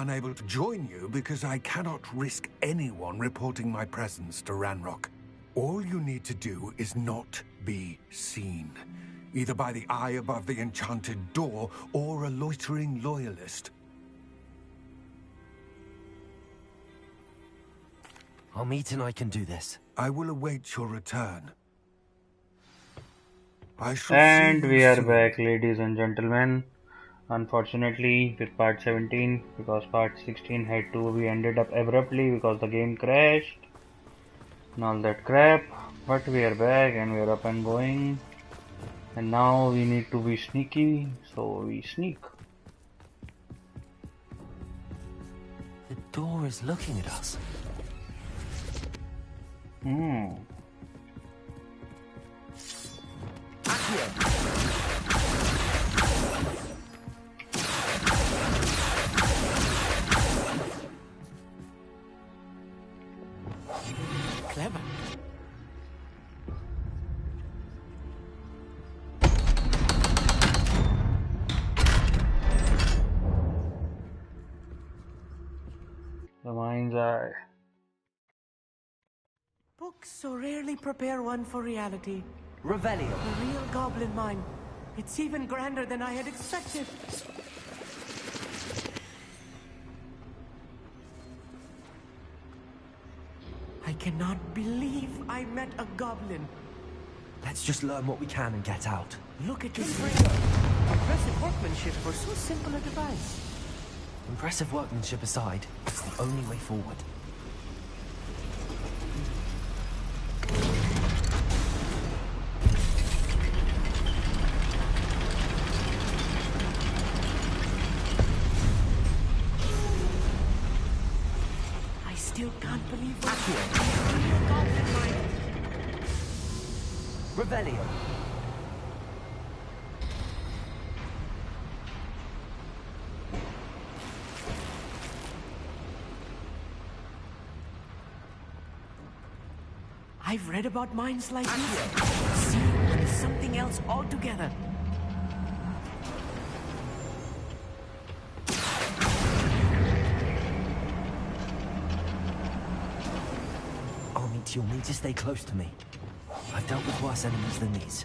Unable to join you because I cannot risk anyone reporting my presence to Ranrock. All you need to do is not be seen, either by the eye above the enchanted door or a loitering loyalist. I'll meet and I can do this. I will await your return. I shall And see you we are soon. back, ladies and gentlemen. Unfortunately, with part 17, because part 16 had to be ended up abruptly because the game crashed and all that crap. But we are back and we are up and going. And now we need to be sneaky, so we sneak. The door is looking at us. Clever. The mind's eye. Books so rarely prepare one for reality. Revelio. A real goblin mine. It's even grander than I had expected. I cannot believe I met a goblin. Let's just learn what we can and get out. Look at this ring. Impressive workmanship for so simple a device. Impressive workmanship aside, it's the only way forward. I still can't believe what a real goblin mine. Revelio. I've read about mines like this. Seeing one is something else altogether. Armit, you'll need to stay close to me. I've dealt with worse enemies than these.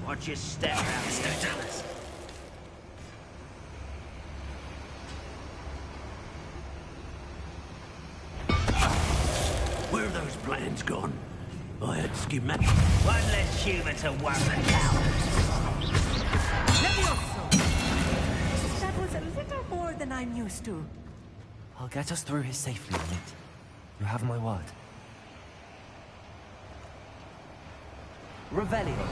Watch your step, Mr. Dallas. Where are those plans gone? I had schematic. One less human to worry about. That was a little more than I'm used to. I'll get us through here safely, Armit. You have my word. Revelio.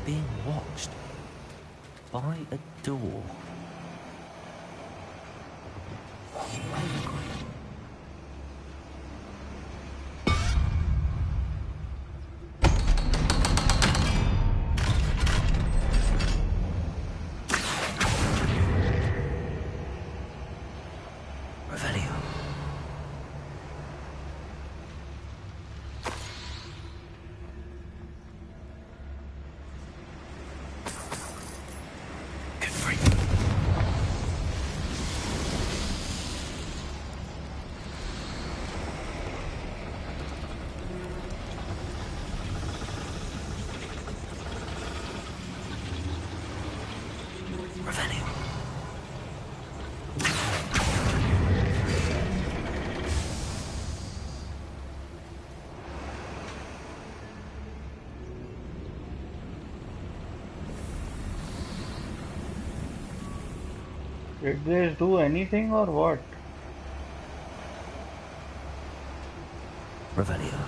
Being watched by a door. Revelio. Get free. Revelio. Did this do anything or what? Revelio.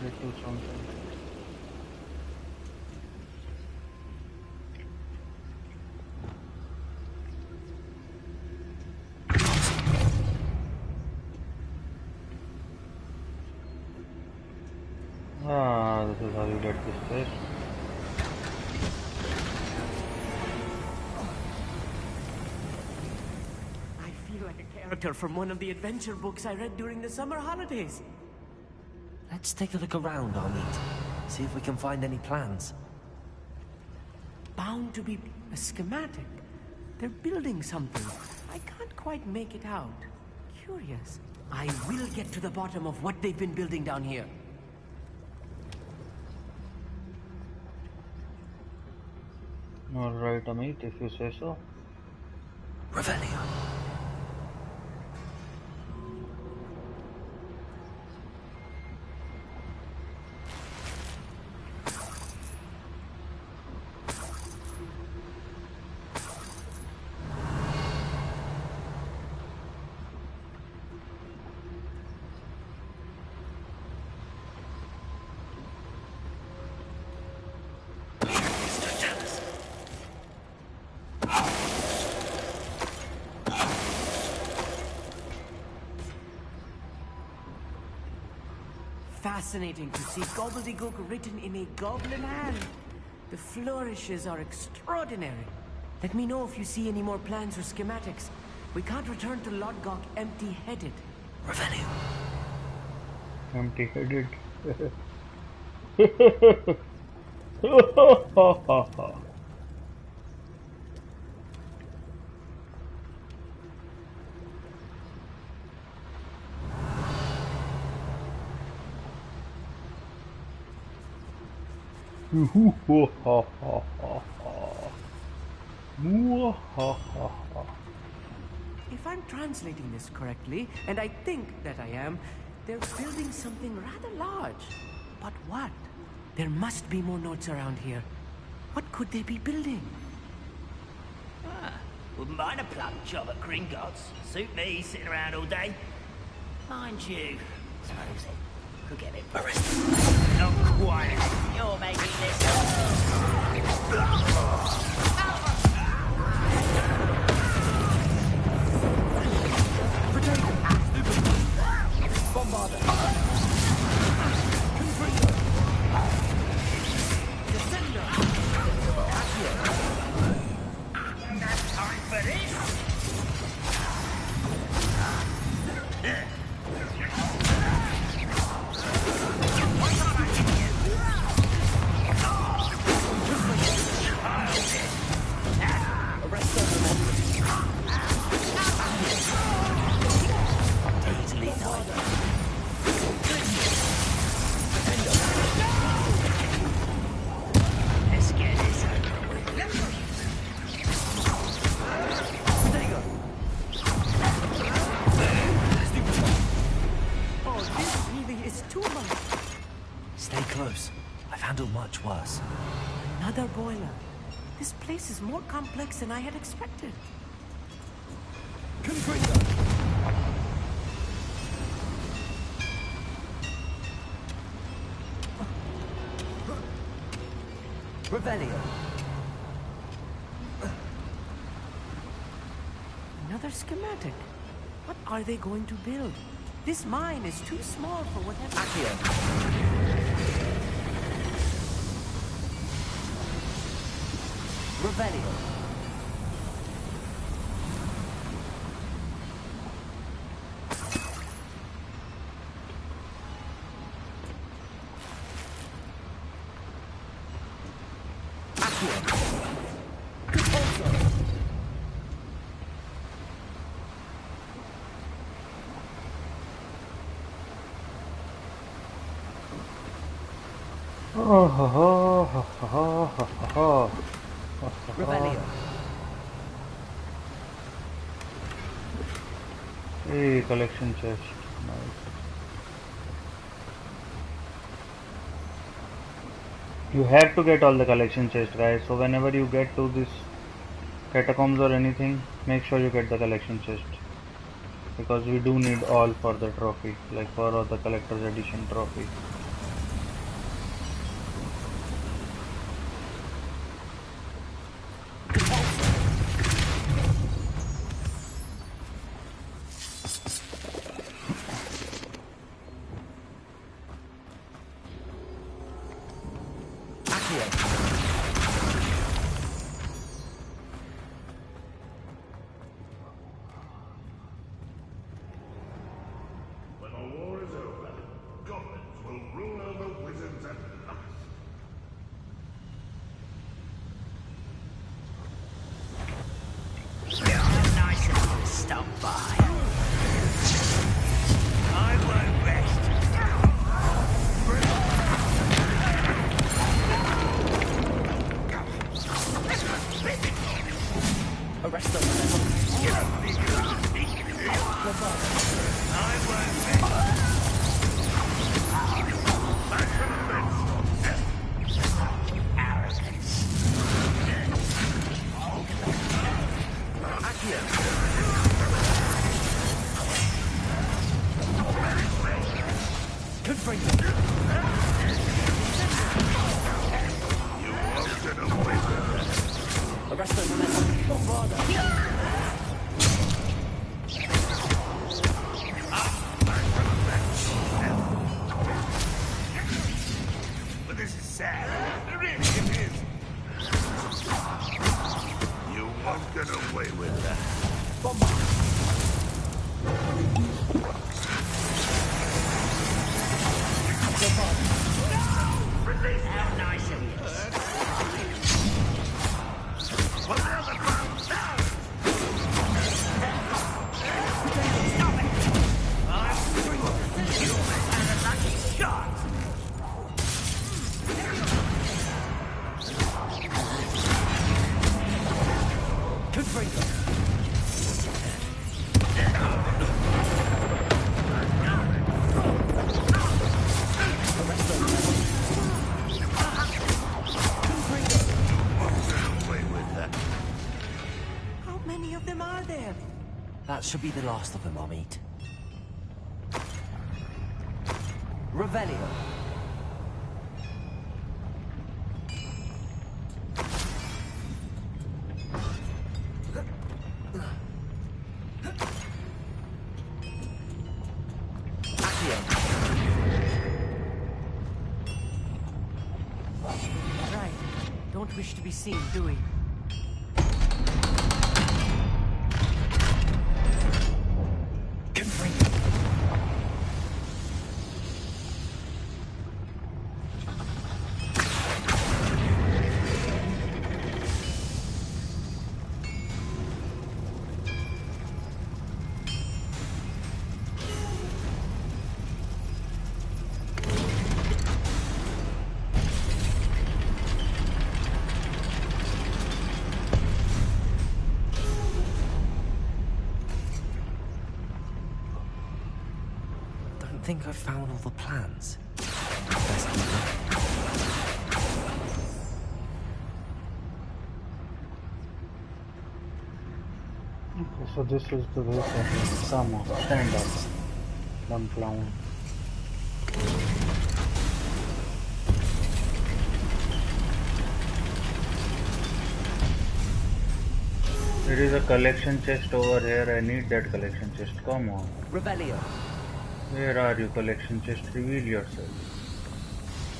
It do something. Ah, this is how you get this fish. character from one of the adventure books I read during the summer holidays. Let's take a look around, Amit. See if we can find any plans. Bound to be a schematic. They're building something. I can't quite make it out. Curious. I will get to the bottom of what they've been building down here. Alright, Amit, if you say so. Revelio. Fascinating to see gobbledygook written in a goblin hand. The flourishes are extraordinary. Let me know if you see any more plans or schematics. We can't return to Lodgok empty-headed. Revelio. Empty-headed. If I'm translating this correctly, and I think that I am, they're building something rather large. But what? There must be more notes around here. What could they be building? Wouldn't mind a plum job at Gringotts. Suit me, sitting around all day. Mind you, suppose it could get a bit arrested. Not quite. You're making this much worse. Another boiler. This place is more complex than I had expected. Revelio. Another schematic. What are they going to build? This mine is too small for whatever. Revelio. Revelio. Hey, collection chest. Nice. You have to get all the collection chests, guys. So whenever you get to this catacombs or anything, make sure you get the collection chest, because we do need all for the trophy, like for the collector's edition trophy. Arrest them. But this is sad. Really, it is. You won't get away with that. How nice of you. Put her on the ground now! Stop it! You almost had a lucky shot. How many of them are there? That should be the last of them I'll meet. Revelio. Right. Don't wish to be seen, do we? I think I've found all the plans. Best keep looking. Okay, so this is the way that come on, stand up, dumb clown. There is a collection chest over here. I need that collection chest. Come on. Revelio. Where are you, collection chest? Reveal yourself.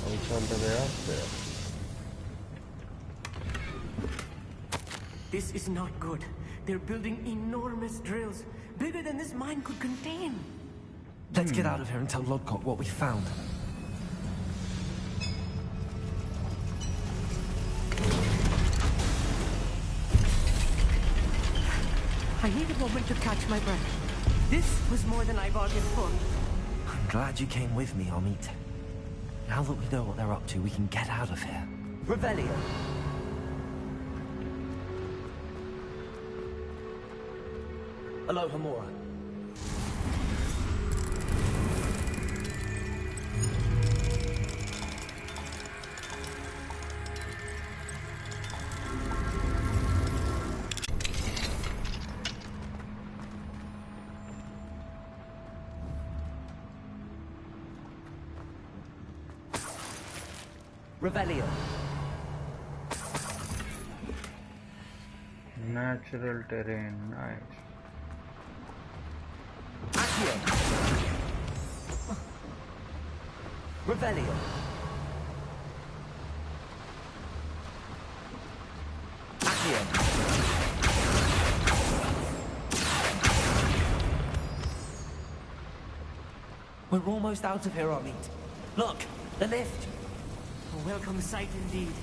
Oh, it's all the way up there. This is not good. They're building enormous drills, bigger than this mine could contain. Let's get out of here and tell Lodcock what we found. I need a moment to catch my breath. This was more than I bargained for. I'm glad you came with me, Amit. Now that we know what they're up to, we can get out of here. Revelio. Hello, Hamura. Revelio. Natural terrain, nice. Accio. Revelio. Accio. We're almost out of here, Amit. Look, the lift. A welcome sight indeed.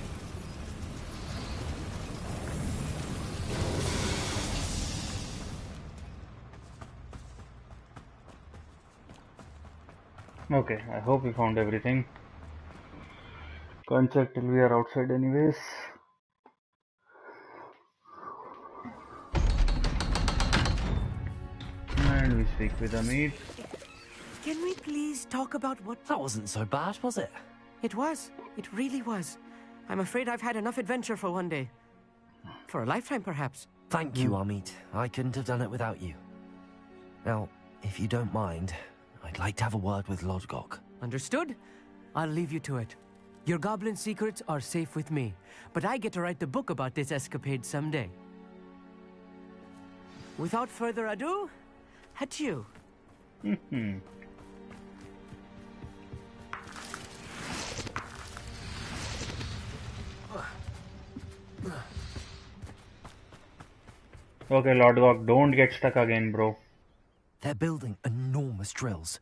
Okay, I hope we found everything. Can't check till we are outside anyways. And we speak with Amit. Can we please talk about what... That wasn't so bad, was it? It was. It really was. I'm afraid I've had enough adventure for one day. For a lifetime, perhaps. Thank you, Amit. I couldn't have done it without you. Now, if you don't mind, I'd like to have a word with Lodgok. Understood? I'll leave you to it. Your goblin secrets are safe with me, but I get to write the book about this escapade someday. Without further ado, adieu. Okay, Lord Gok, don't get stuck again, bro. They're building enormous drills.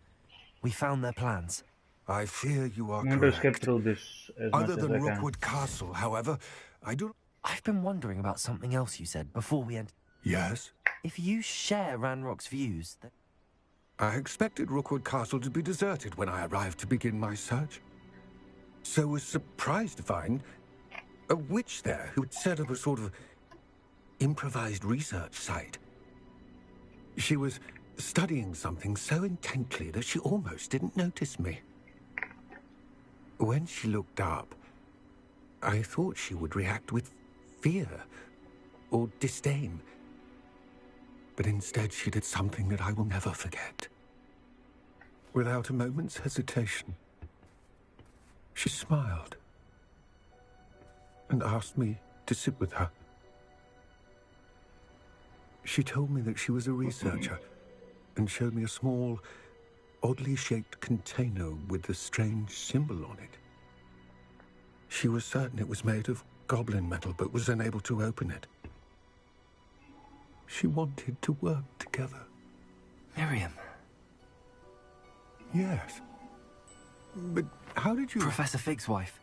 We found their plans. I fear you are I'm going to skip correct. through this as Other much as than I can. Rookwood Castle, however, I do... I've been wondering about something else you said before we entered. Yes? If you share Ranrock's views, then... I expected Rookwood Castle to be deserted when I arrived to begin my search. So was surprised to find a witch there who had set up a sort of improvised research site. She was studying something so intently that she almost didn't notice me. When she looked up, I thought she would react with fear or disdain. But instead she did something that I will never forget. Without a moment's hesitation, she smiled and asked me to sit with her. She told me that she was a researcher and showed me a small, oddly shaped container with a strange symbol on it. She was certain it was made of goblin metal, but was unable to open it. She wanted to work together. Miriam. Yes. But how did you... Professor Fig's wife.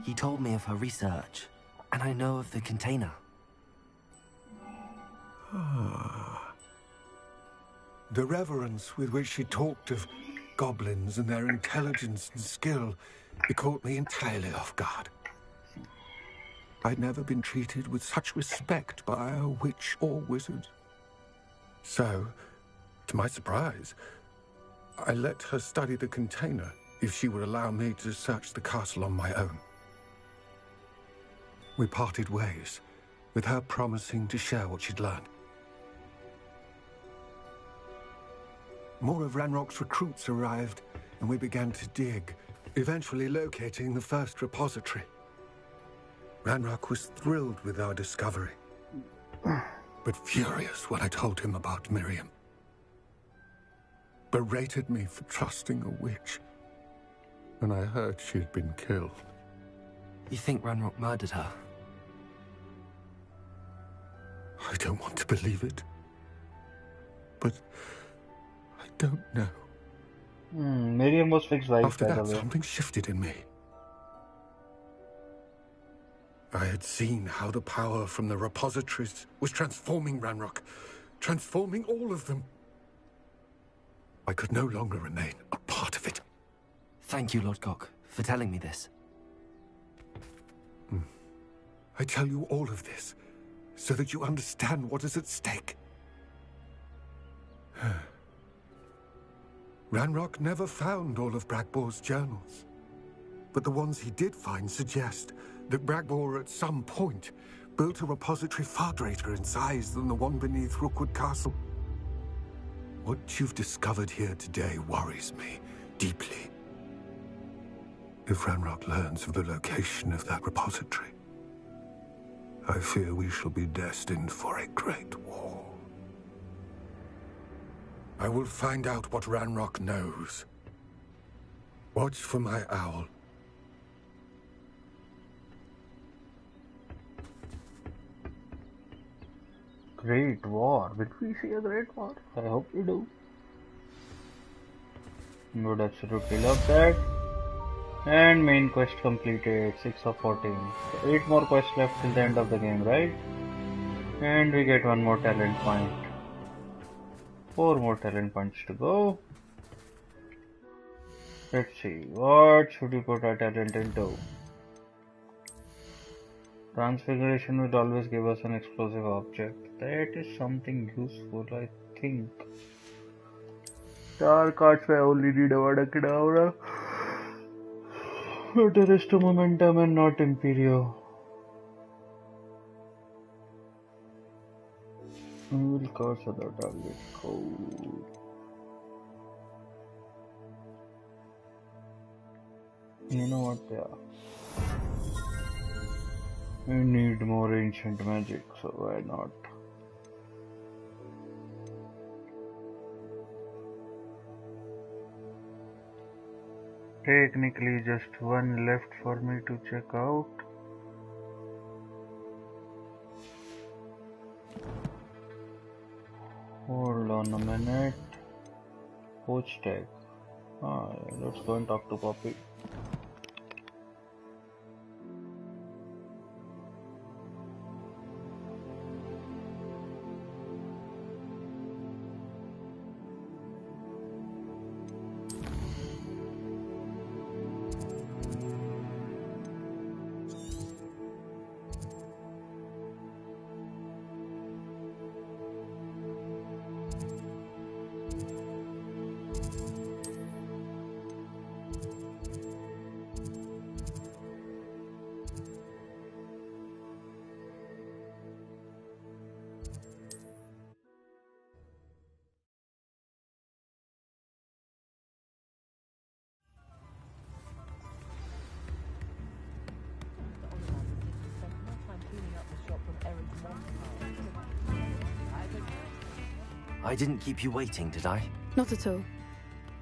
He told me of her research, and I know of the container. Ah. The reverence with which she talked of goblins and their intelligence and skill, it caught me entirely off guard. I'd never been treated with such respect by a witch or wizard. So, to my surprise, I let her study the container if she would allow me to search the castle on my own. We parted ways, with her promising to share what she'd learned. More of Ranrock's recruits arrived, and we began to dig, eventually locating the first repository. Ranrock was thrilled with our discovery, but furious when I told him about Miriam. Berated me for trusting a witch, and I heard she had been killed. You think Ranrock murdered her? I don't want to believe it, but I don't know. Miriam was Fig's wife, After by the that, way. something shifted in me. I had seen how the power from the repositories was transforming Ranrock, transforming all of them. I could no longer remain a part of it. Thank you, Lodgok, for telling me this. I tell you all of this so that you understand what is at stake. Ranrock never found all of Bragbor's journals, but the ones he did find suggest that Bragbor at some point built a repository far greater in size than the one beneath Rookwood Castle. What you've discovered here today worries me deeply. If Ranrock learns of the location of that repository, I fear we shall be destined for a great war. I will find out what Ranrock knows. Watch for my owl. Great war. Did we see a great war? I hope we do. Would absolutely love that. And main quest completed. 6 of 14. So 8 more quests left till the end of the game, right? And we get 1 more talent point. 4 more talent points to go. Let's see. What should we put our talent into? Transfiguration will always give us an explosive object. That is something useful, I think. 4 cards I only need a Vadakadavra. Terrestrial Momentum and not Imperio. Will cause other target code. You know what? Yeah. I need more ancient magic, so why not? Technically, just one left for me to check out. Hold on a minute. Poach tag. Ah, yeah, let's go and talk to Poppy. I didn't keep you waiting, did I? Not at all.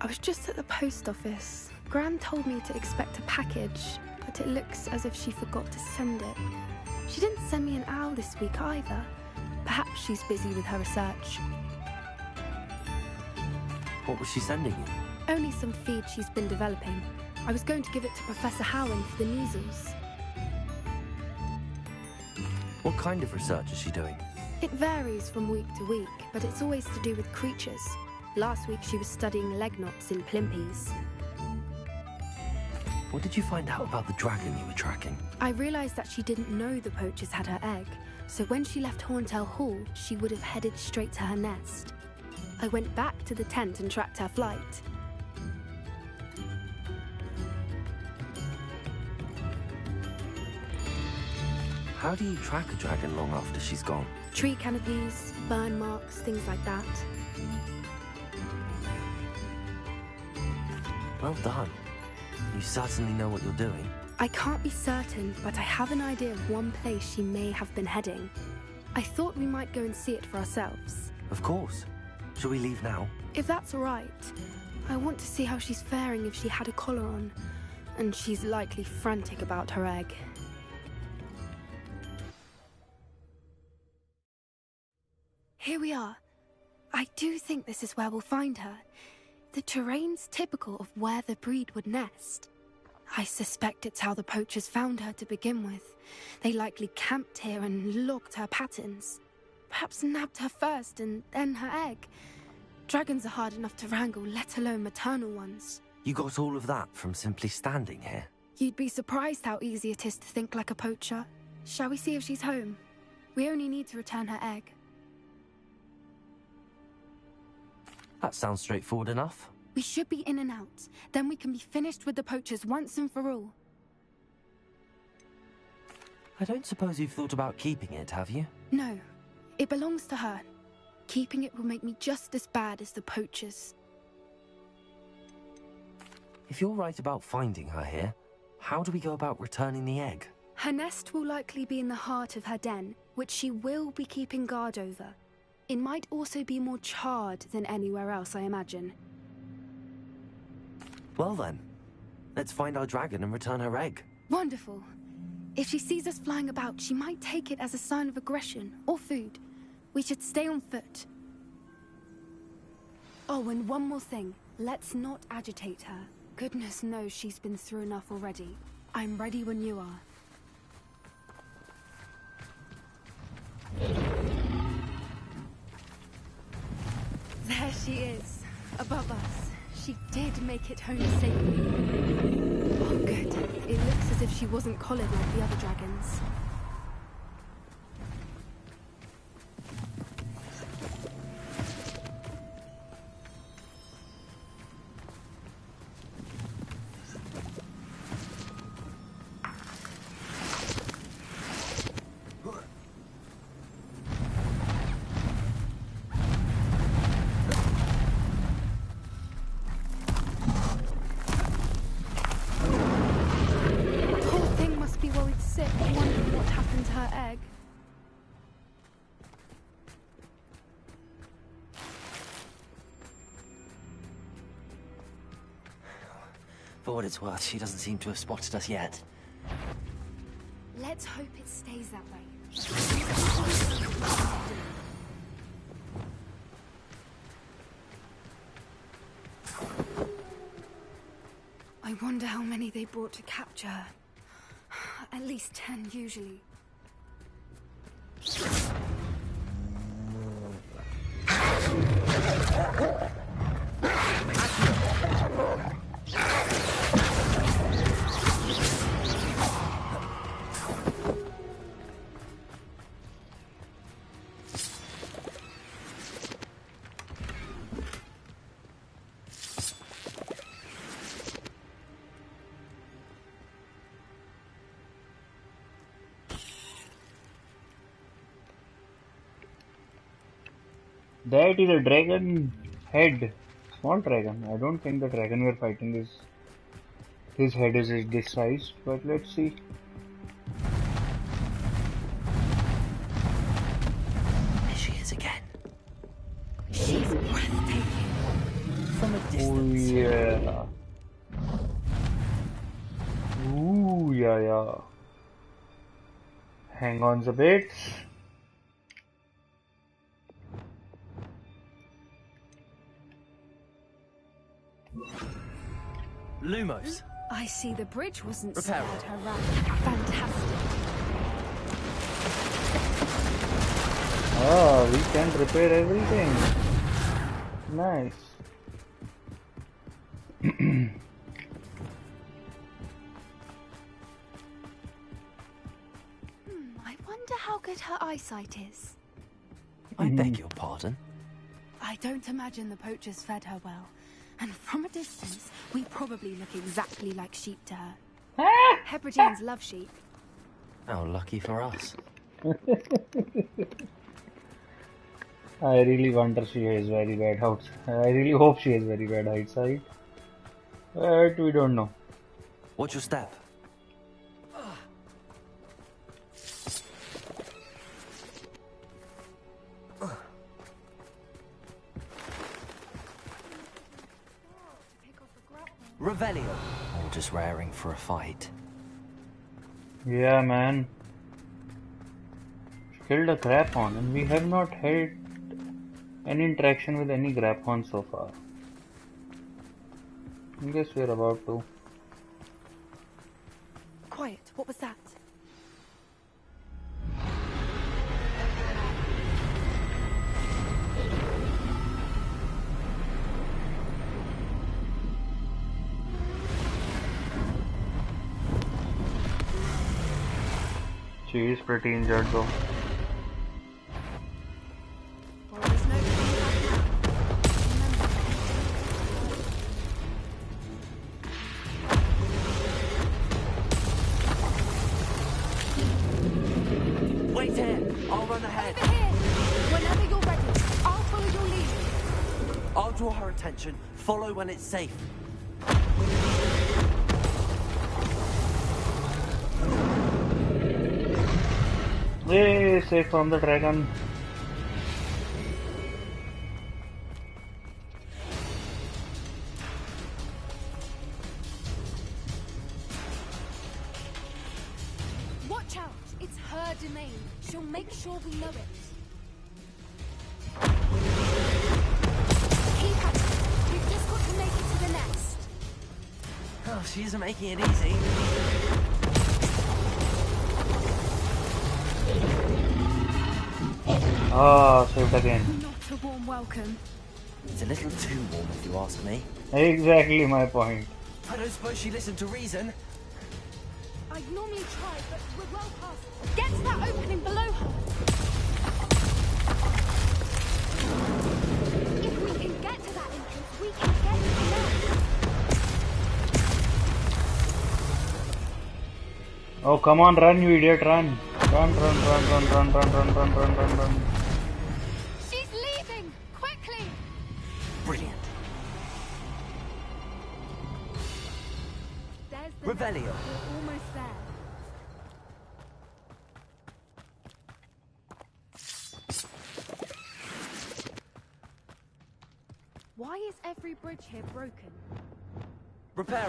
I was just at the post office. Gran told me to expect a package, but it looks as if she forgot to send it. She didn't send me an owl this week either. Perhaps she's busy with her research. What was she sending you? Only some feed she's been developing. I was going to give it to Professor Howin for the measles. What kind of research is she doing? It varies from week to week, but it's always to do with creatures. Last week she was studying leg knots in plimpies. What did you find out about the dragon you were tracking? I realized that she didn't know the poachers had her egg, so when she left Horntail Hall, she would have headed straight to her nest. I went back to the tent and tracked her flight. How do you track a dragon long after she's gone? Tree canopies, burn marks, things like that. Well done. You certainly know what you're doing. I can't be certain, but I have an idea of one place she may have been heading. I thought we might go and see it for ourselves. Of course. Shall we leave now? If that's all right. I want to see how she's faring if she had a collar on. And she's likely frantic about her egg. Here we are. I do think this is where we'll find her. The terrain's typical of where the breed would nest. I suspect it's how the poachers found her to begin with. They likely camped here and logged her patterns. Perhaps nabbed her first and then her egg. Dragons are hard enough to wrangle, let alone maternal ones. You got all of that from simply standing here? You'd be surprised how easy it is to think like a poacher. Shall we see if she's home? We only need to return her egg. That sounds straightforward enough. We should be in and out. Then we can be finished with the poachers once and for all. I don't suppose you've thought about keeping it, have you? No. It belongs to her. Keeping it will make me just as bad as the poachers. If you're right about finding her here, how do we go about returning the egg? Her nest will likely be in the heart of her den, which she will be keeping guard over. It might also be more charred than anywhere else, I imagine. Well then, let's find our dragon and return her egg. Wonderful. If she sees us flying about, she might take it as a sign of aggression or food. We should stay on foot. Oh, and one more thing. Let's not agitate her. Goodness knows she's been through enough already. I'm ready when you are. There she is, above us. She did make it home safely. Oh, good. It looks as if she wasn't collared like the other dragons. For what it's worth, she doesn't seem to have spotted us yet. Let's hope it stays that way. I wonder how many they brought to capture her. At least 10, usually. That is a dragon head. Small dragon. I don't think the dragon we're fighting is... His head is this size, but let's see. There she is again. She's breathtaking. From a Oh distance. yeah. Ooh yeah. Hang on a bit. Lumos. I see the bridge wasn't Repair spared it. her wrath. Fantastic. Ah, we can repair everything. Nice. I wonder how good her eyesight is. I beg your pardon. I don't imagine the poachers fed her well. And from a distance, we probably look exactly like sheep to her. Hebrideans love sheep. How lucky for us. I really wonder she has very bad house. I really hope she has very bad eyesight. But we don't know. Watch your step. Revelio. Or just raring for a fight. Yeah, man. Killed a Grapon, and we have not had any interaction with any Grapon so far. I guess we're about to. Quiet, what was that? She is pretty injured though. Well, there's no coming back now. Wait here. I'll run ahead. Over here! Whenever you're ready, I'll follow your lead. I'll draw her attention. Follow when it's safe. Yay, safe from the dragon. Watch out! It's her domain. She'll make sure we know it. Keep at it. We've just got to make it to the nest. Oh, she isn't making it easy. Ah, saved again. Not a warm welcome. It's a little too warm if you ask me. Exactly my point. I don't suppose she listened to reason. I'd normally try, but we're well past. Get to that opening below her. If we can get to that entrance, we can get to the nest. Oh, come on, run, you idiot, run. Run. She's leaving! Quickly! Brilliant. There's the Revelio. nest. We're almost there. Why is every bridge here broken? Prepare.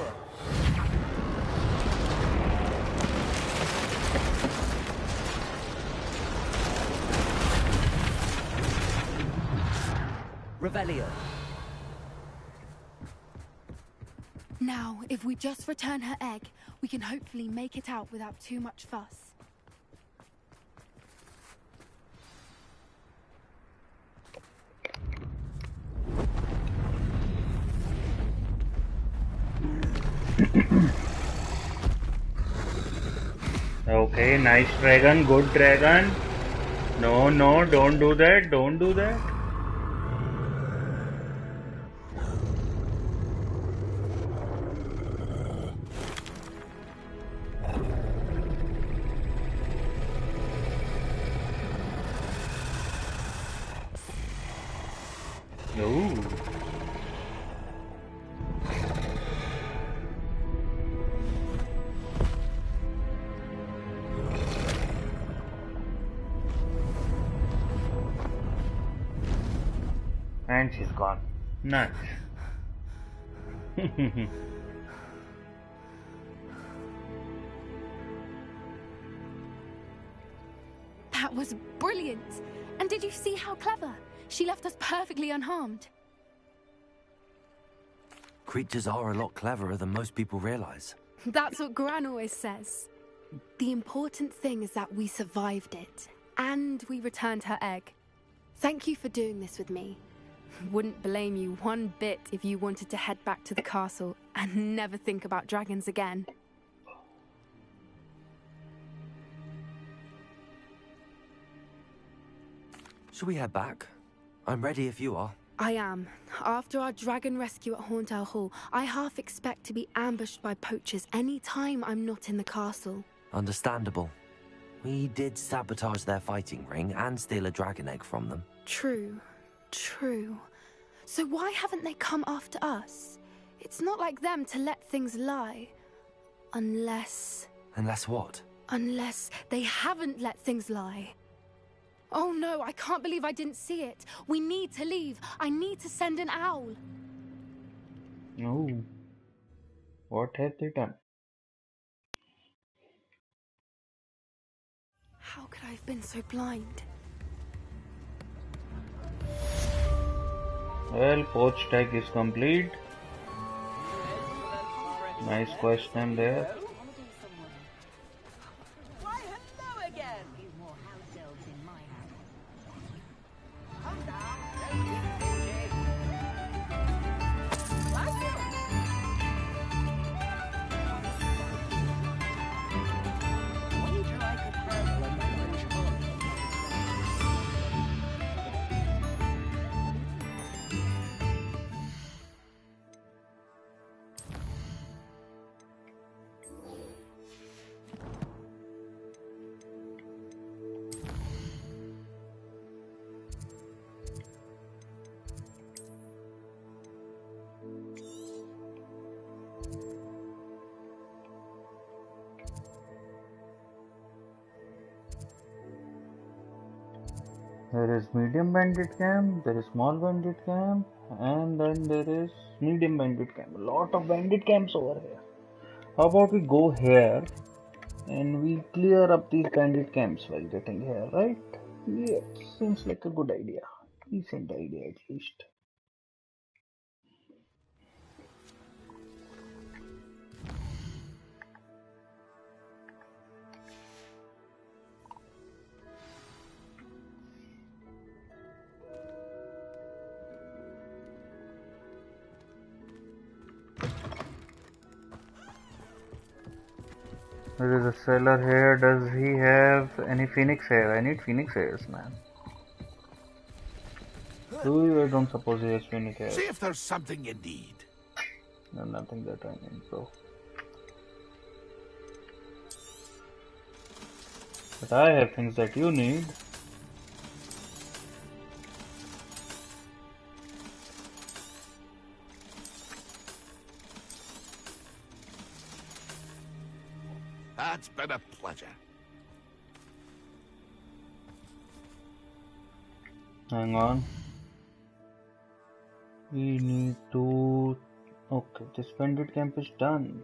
Revelio. Now, if we just return her egg, we can hopefully make it out without too much fuss. Okay, nice dragon, good dragon. No, no, don't do that, don't do that. Ooh. And she's gone. Nice. That was brilliant! And did you see how clever? She left us perfectly unharmed. Creatures are a lot cleverer than most people realize. That's what Gran always says. The important thing is that we survived it, and we returned her egg. Thank you for doing this with me. Wouldn't blame you one bit if you wanted to head back to the castle and never think about dragons again. Should we head back? I'm ready if you are. I am. After our dragon rescue at Hauntel Hall, I half expect to be ambushed by poachers any time I'm not in the castle. Understandable. We did sabotage their fighting ring and steal a dragon egg from them. True. True. So why haven't they come after us? It's not like them to let things lie. Unless... Unless what? Unless they haven't let things lie. Oh no, I can't believe I didn't see it. We need to leave. I need to send an owl. No. What have they done? How could I have been so blind? Well, poach tag is complete. Nice question there. Why, hello again! Few more house elves in my house. Come down, don't be stingy. Like you. Wager I could handle a moment charming. There is medium bandit camp, there is small bandit camp, and then there is medium bandit camp. A lot of bandit camps over here. How about we go here and we clear up these bandit camps while getting here, right? Yeah, seems like a good idea. Decent idea at least. There is a seller here. Does he have any phoenix hair? I need phoenix hairs, man. I don't suppose he has phoenix hair. See if there's something you need. No, nothing that I need, bro. But I have things that you need. It's been a pleasure. Hang on. We need to Okay, this bandit camp is done.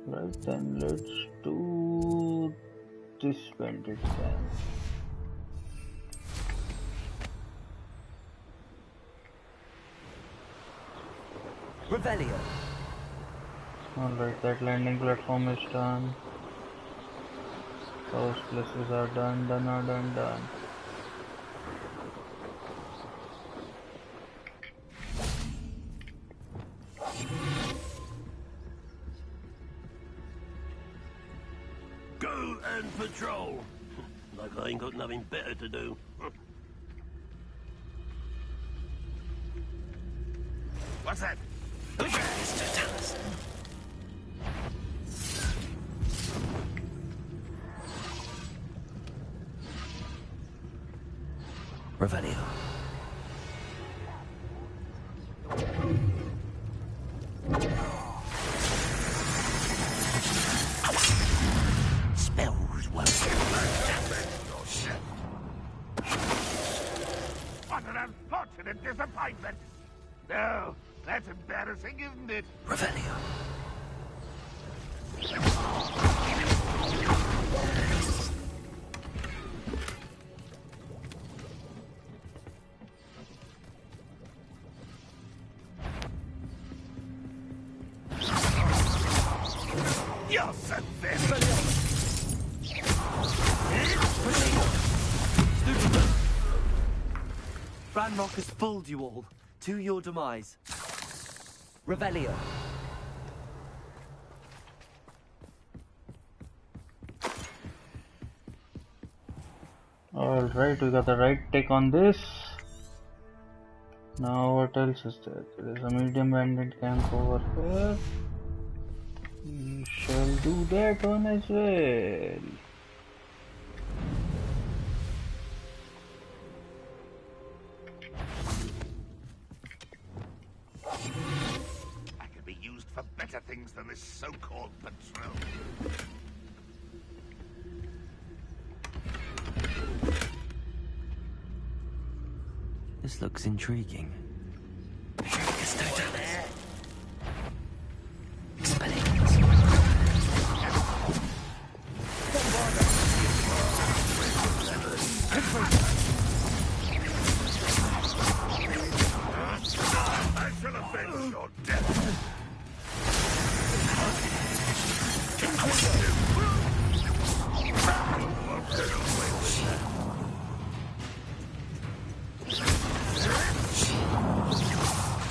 Right then, let's do this bandit camp. Revelio. Alright, that landing platform is done. Those places are done. Go and patrol. Like I ain't got nothing better to do. What's that? Revelio. Spells won't your shit. What an unfortunate disappointment. No, that's embarrassing, isn't it? Revelio. You're so very... Ranrock has fooled you all. To your demise. Revelio. Alright, we got the right take on this. Now what else is there? There is a medium bandit camp over here. We shall do that one as well. I could be used for better things than this so-called patrol. This looks intriguing. I shall avenge your death.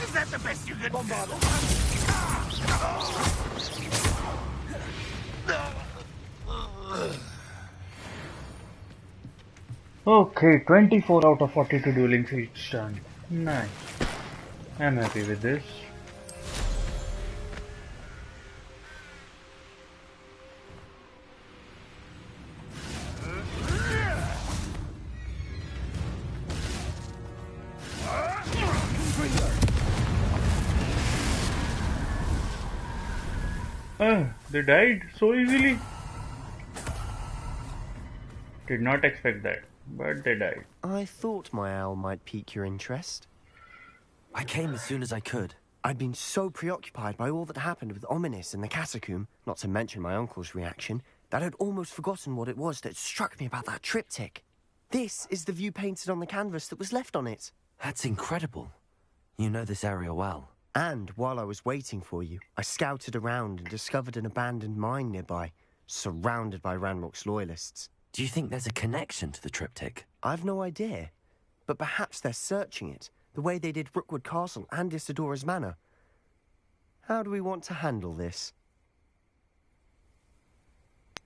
Is that the best you can Okay, 24 out of 42 dueling feats done. Nice. I'm happy with this. They died so easily. Did not expect that, but they died. I thought my owl might pique your interest. I came as soon as I could. I'd been so preoccupied by all that happened with Ominis and the catacomb, not to mention my uncle's reaction, that I'd almost forgotten what it was that struck me about that triptych. This is the view painted on the canvas that was left on it. That's incredible. You know this area well. And while I was waiting for you, I scouted around and discovered an abandoned mine nearby, surrounded by Ranrock's loyalists. Do you think there's a connection to the triptych? I've no idea, but perhaps they're searching it, the way they did Rookwood Castle and Isidora's Manor. How do we want to handle this?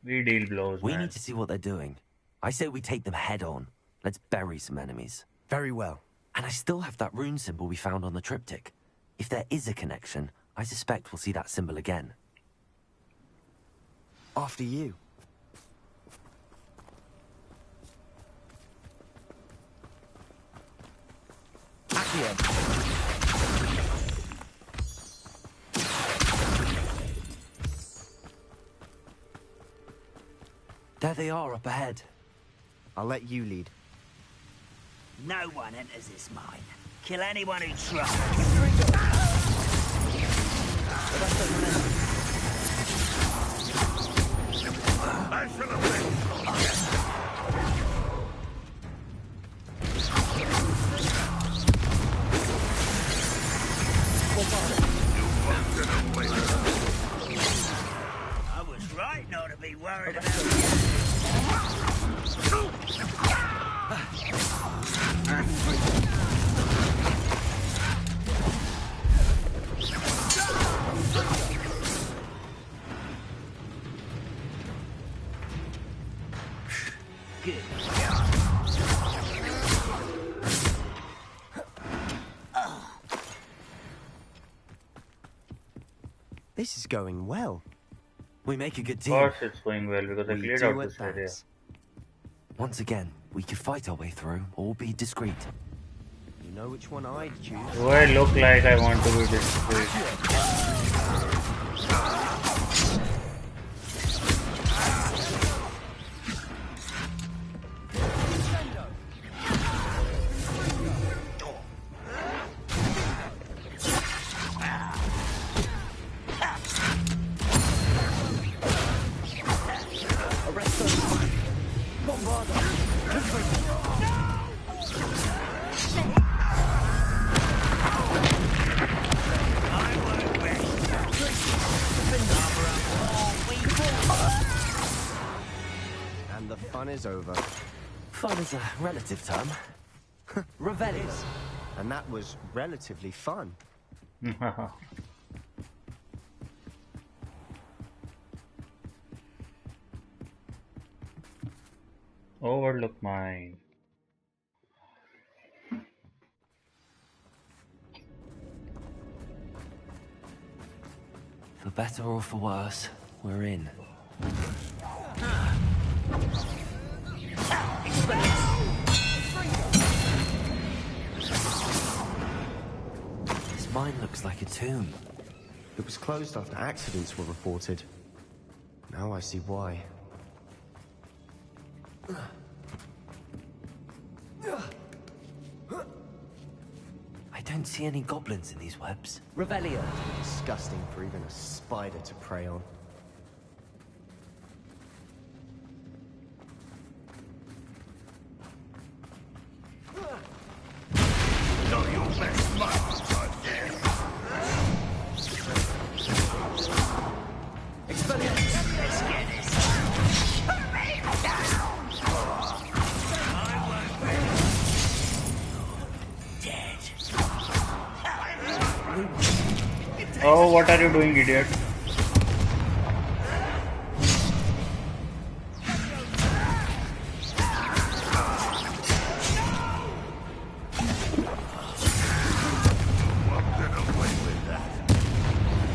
We deal blows, We man. need to see what they're doing. I say we take them head on. Let's bury some enemies. Very well. And I still have that rune symbol we found on the triptych. If there is a connection, I suspect we'll see that symbol again. After you. There they are up ahead. I'll let you lead. No one enters this mine. Kill anyone who tries. I should have listened. I was right not to be worried about you. Good. This is going well. We make a good Of team. course it's going well because I We cleared do out this area. advance. Once again, we could fight our way through or be discreet. You know which one I'd choose. Do I look like I want to be discreet? And the fun is over. Fun is a relative term. Revelio. And that was relatively fun. Overlook mine. For better or for worse, we're in. This mine looks like a tomb. It was closed after accidents were reported. Now I see why. I don't see any goblins in these webs. Revelio. Disgusting for even a spider to prey on. Show your best smile, goddamn. Let's get this. Dead. Oh, what are you doing, idiot?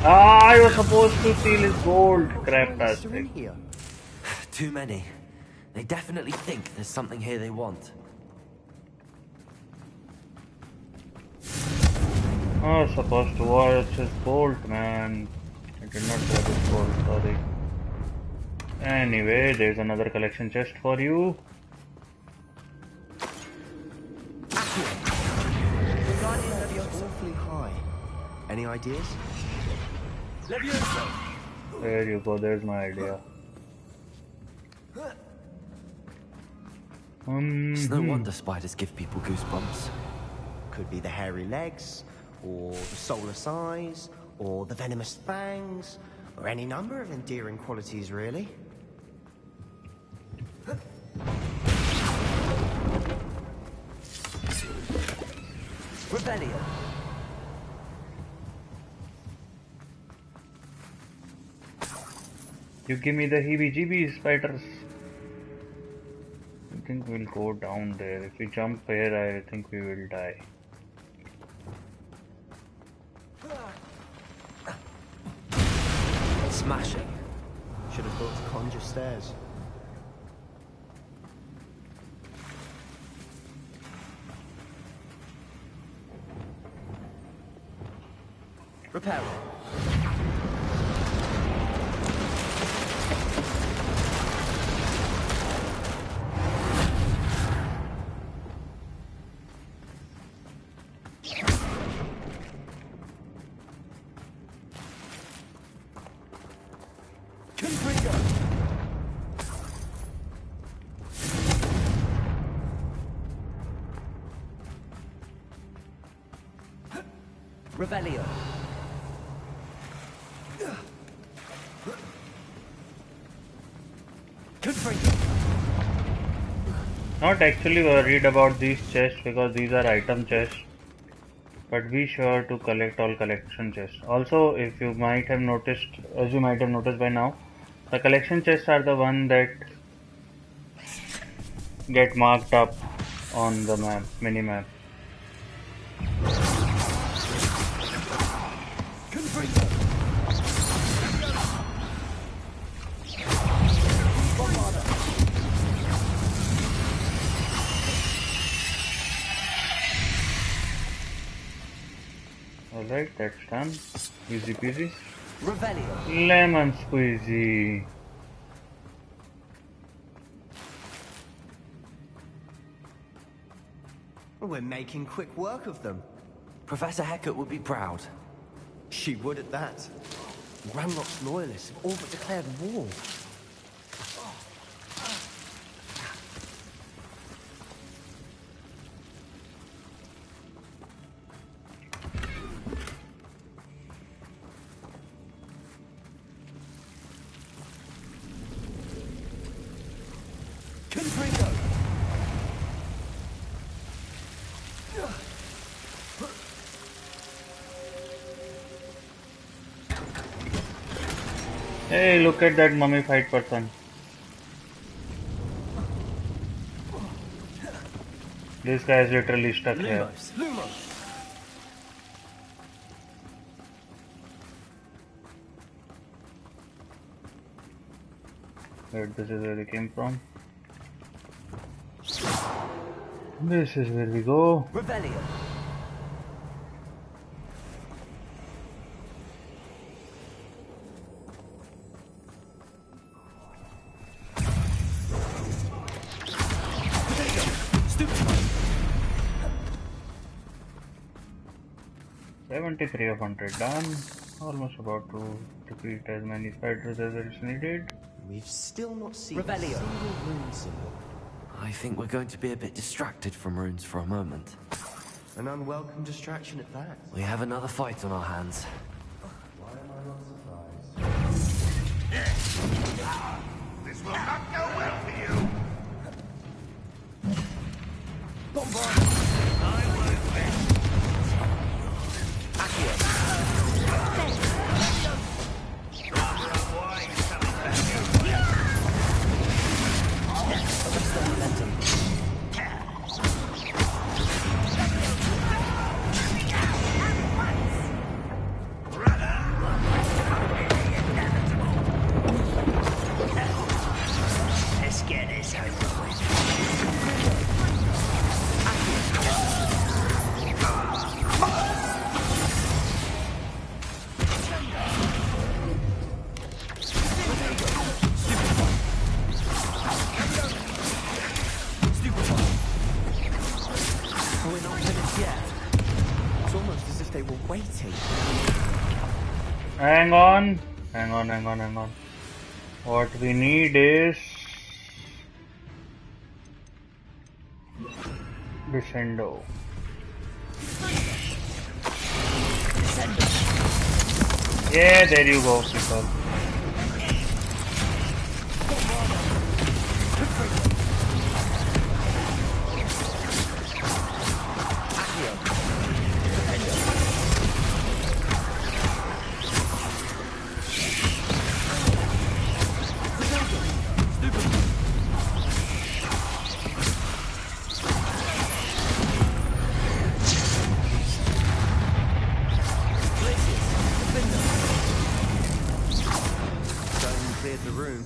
Ah, I was supposed to steal his gold. They're in Craptastic. here. Too many. They definitely think there's something here they want. I was supposed to watch his gold, man. I did not watch his gold, sorry. Anyway, there's another collection chest for you. Awfully high. Any ideas? There you go, there's my idea. It's no wonder spiders give people goosebumps. Could be the hairy legs, or the soulless eyes, or the venomous fangs, or any number of endearing qualities, really. Revelio. You give me the heebie-jeebies, spiders. I think we'll go down there. If we jump here, I think we will die. Smashing. Should have thought to conjure stairs. Repair. Revelio. Not actually worried about these chests because these are item chests, but be sure to collect all collection chests. Also, if you might have noticed, as you might have noticed by now, the collection chests are the one that get marked up on the map, mini map. Alright, that's done. Easy peasy. Revelio. Lemon squeezy. We're making quick work of them. Professor Hecat would be proud. She would at that. Ranrock's loyalists have all but declared war. Hey, look at that mummified person. This guy is literally stuck here. Wait, this is where we came from. This is where we go. Revelio. $73 of 100 done. Almost about to defeat as many spiders as is needed. We've still not seen Revelio. a single rune symbol. I think we're going to be a bit distracted from runes for a moment. An unwelcome distraction at that. We have another fight on our hands. Why am I not surprised? This will not go well for you. Let's get this over with. We're not finished yet. It's almost as if they were waiting. Hang on. What we need is Descendo. Yeah, there you go, people. Cleared the room.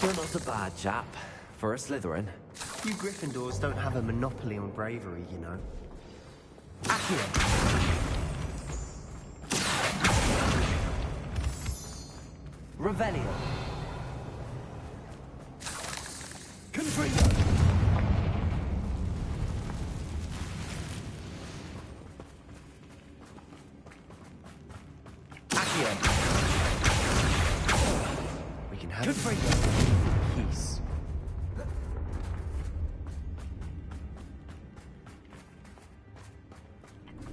You're not a bad chap for a Slytherin. You Gryffindors don't have a monopoly on bravery, you know. Accio. Revelio. Confringo. Accio. We can have Confringo. peace.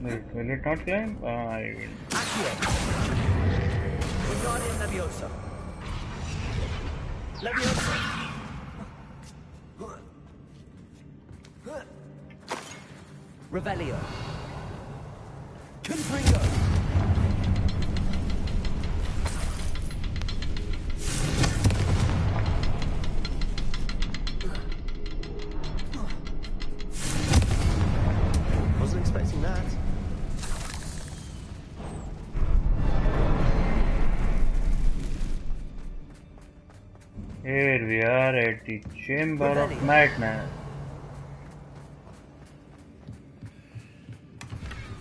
Wait, will it not climb? I will. Accio! Wingardium Leviosa! Leviosa! Revelio! Confringo! Wasn't expecting that. Here we are at the Chamber of Madness.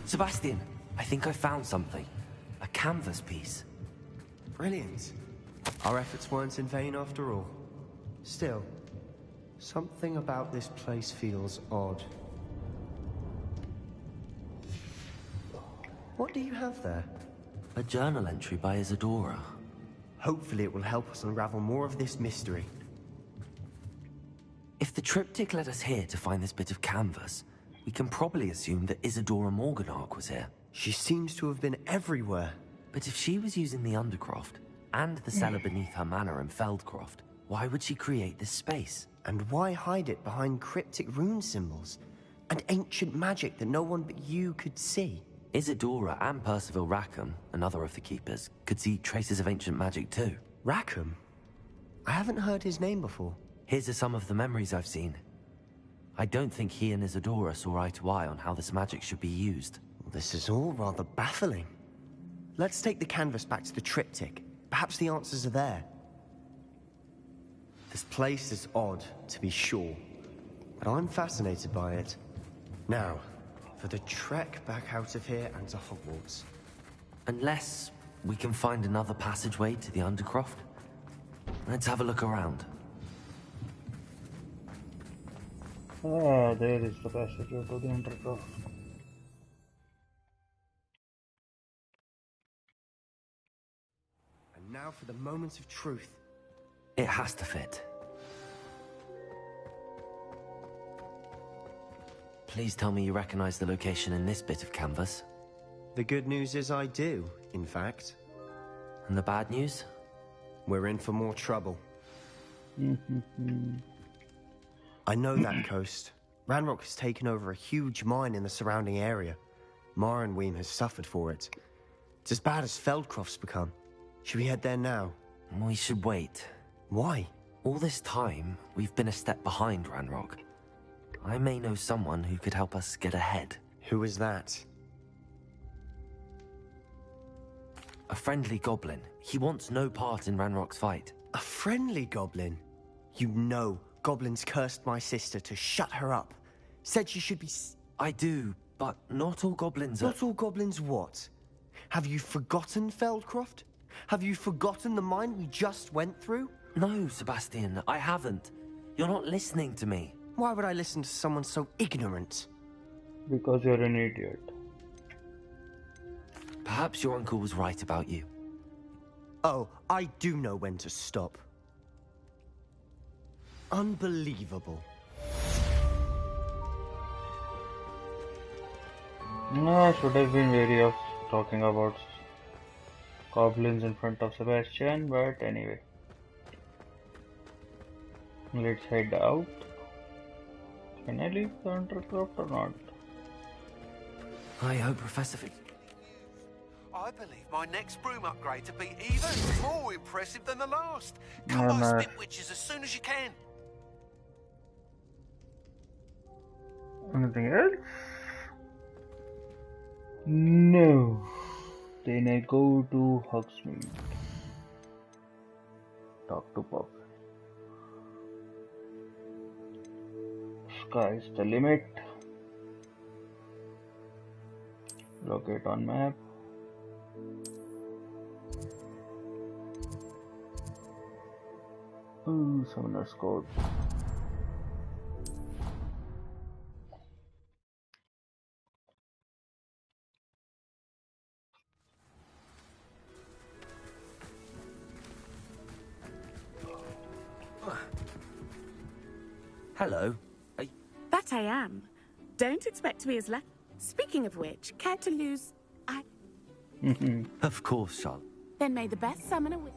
Sebastian, I think I found something. A canvas piece. Brilliant. Our efforts weren't in vain after all. Still, something about this place feels odd. What do you have there? A journal entry by Isadora. Hopefully it will help us unravel more of this mystery. If the triptych led us here to find this bit of canvas, we can probably assume that Isadora Morganach was here. She seems to have been everywhere. But if she was using the Undercroft, and the cellar beneath her manor in Feldcroft, why would she create this space? And why hide it behind cryptic rune symbols? And ancient magic that no one but you could see? Isadora and Percival Rackham, another of the Keepers, could see traces of ancient magic too. Rackham? I haven't heard his name before. His are some of the memories I've seen. I don't think he and Isadora saw eye to eye on how this magic should be used. This is all rather baffling. Let's take the canvas back to the triptych. Perhaps the answers are there. This place is odd, to be sure, but I'm fascinated by it. Now, for the trek back out of here and to Hogwarts. Unless we can find another passageway to the Undercroft. Let's have a look around. Ah, there is the passage to the Undercroft. And now for the moment of truth. It has to fit. Please tell me you recognize the location in this bit of canvas. The good news is I do, in fact. And the bad news? We're in for more trouble. I know that coast. Ranrock has taken over a huge mine in the surrounding area. Marrenweem has suffered for it. It's as bad as Feldcroft's become. Should we head there now? We should wait. Why? All this time, we've been a step behind Ranrock. I may know someone who could help us get ahead. Who is that? A friendly goblin. He wants no part in Ranrock's fight. A friendly goblin? You know goblins cursed my sister to shut her up. Said she should be... I do, but not all goblins are... Not all goblins what? Have you forgotten Feldcroft? Have you forgotten the mine we just went through? No, Sebastian, I haven't. You're not listening to me. Why would I listen to someone so ignorant? Because you're an idiot. Perhaps your uncle was right about you. Oh, I do know when to stop. Unbelievable. No, I should have been wary of talking about goblins in front of Sebastian, but anyway. Let's head out. Can I leave the Undercroft or not? I hope Professor I believe my next broom upgrade to be even more impressive than the last. Come No, by no. Spin Witches as soon as you can. Anything else? No. Then I go to Hogsmeade. Talk to Puff. Sky's the limit. Locate on map. Ooh, Summoner's Code. Hello. That I am. Don't expect to be as lucky. Speaking of which, care to lose? Of course, Charlotte. Then may the best summoner win.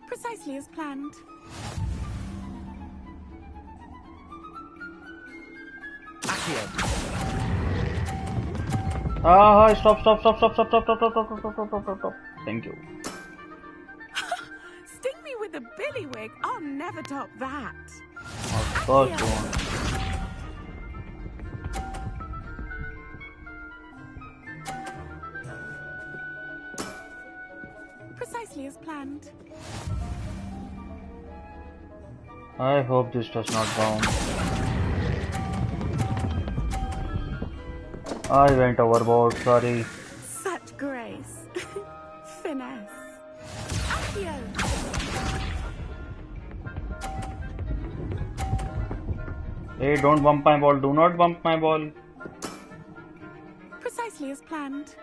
Precisely as planned. Stop. Thank you. Sting me with a billywig. I'll never top that. Of course you won't. Precisely as planned. I hope this does not bounce. I went overboard, sorry. Such grace. Finesse. Accio. Hey, don't bump my ball. Do not bump my ball. Precisely as planned.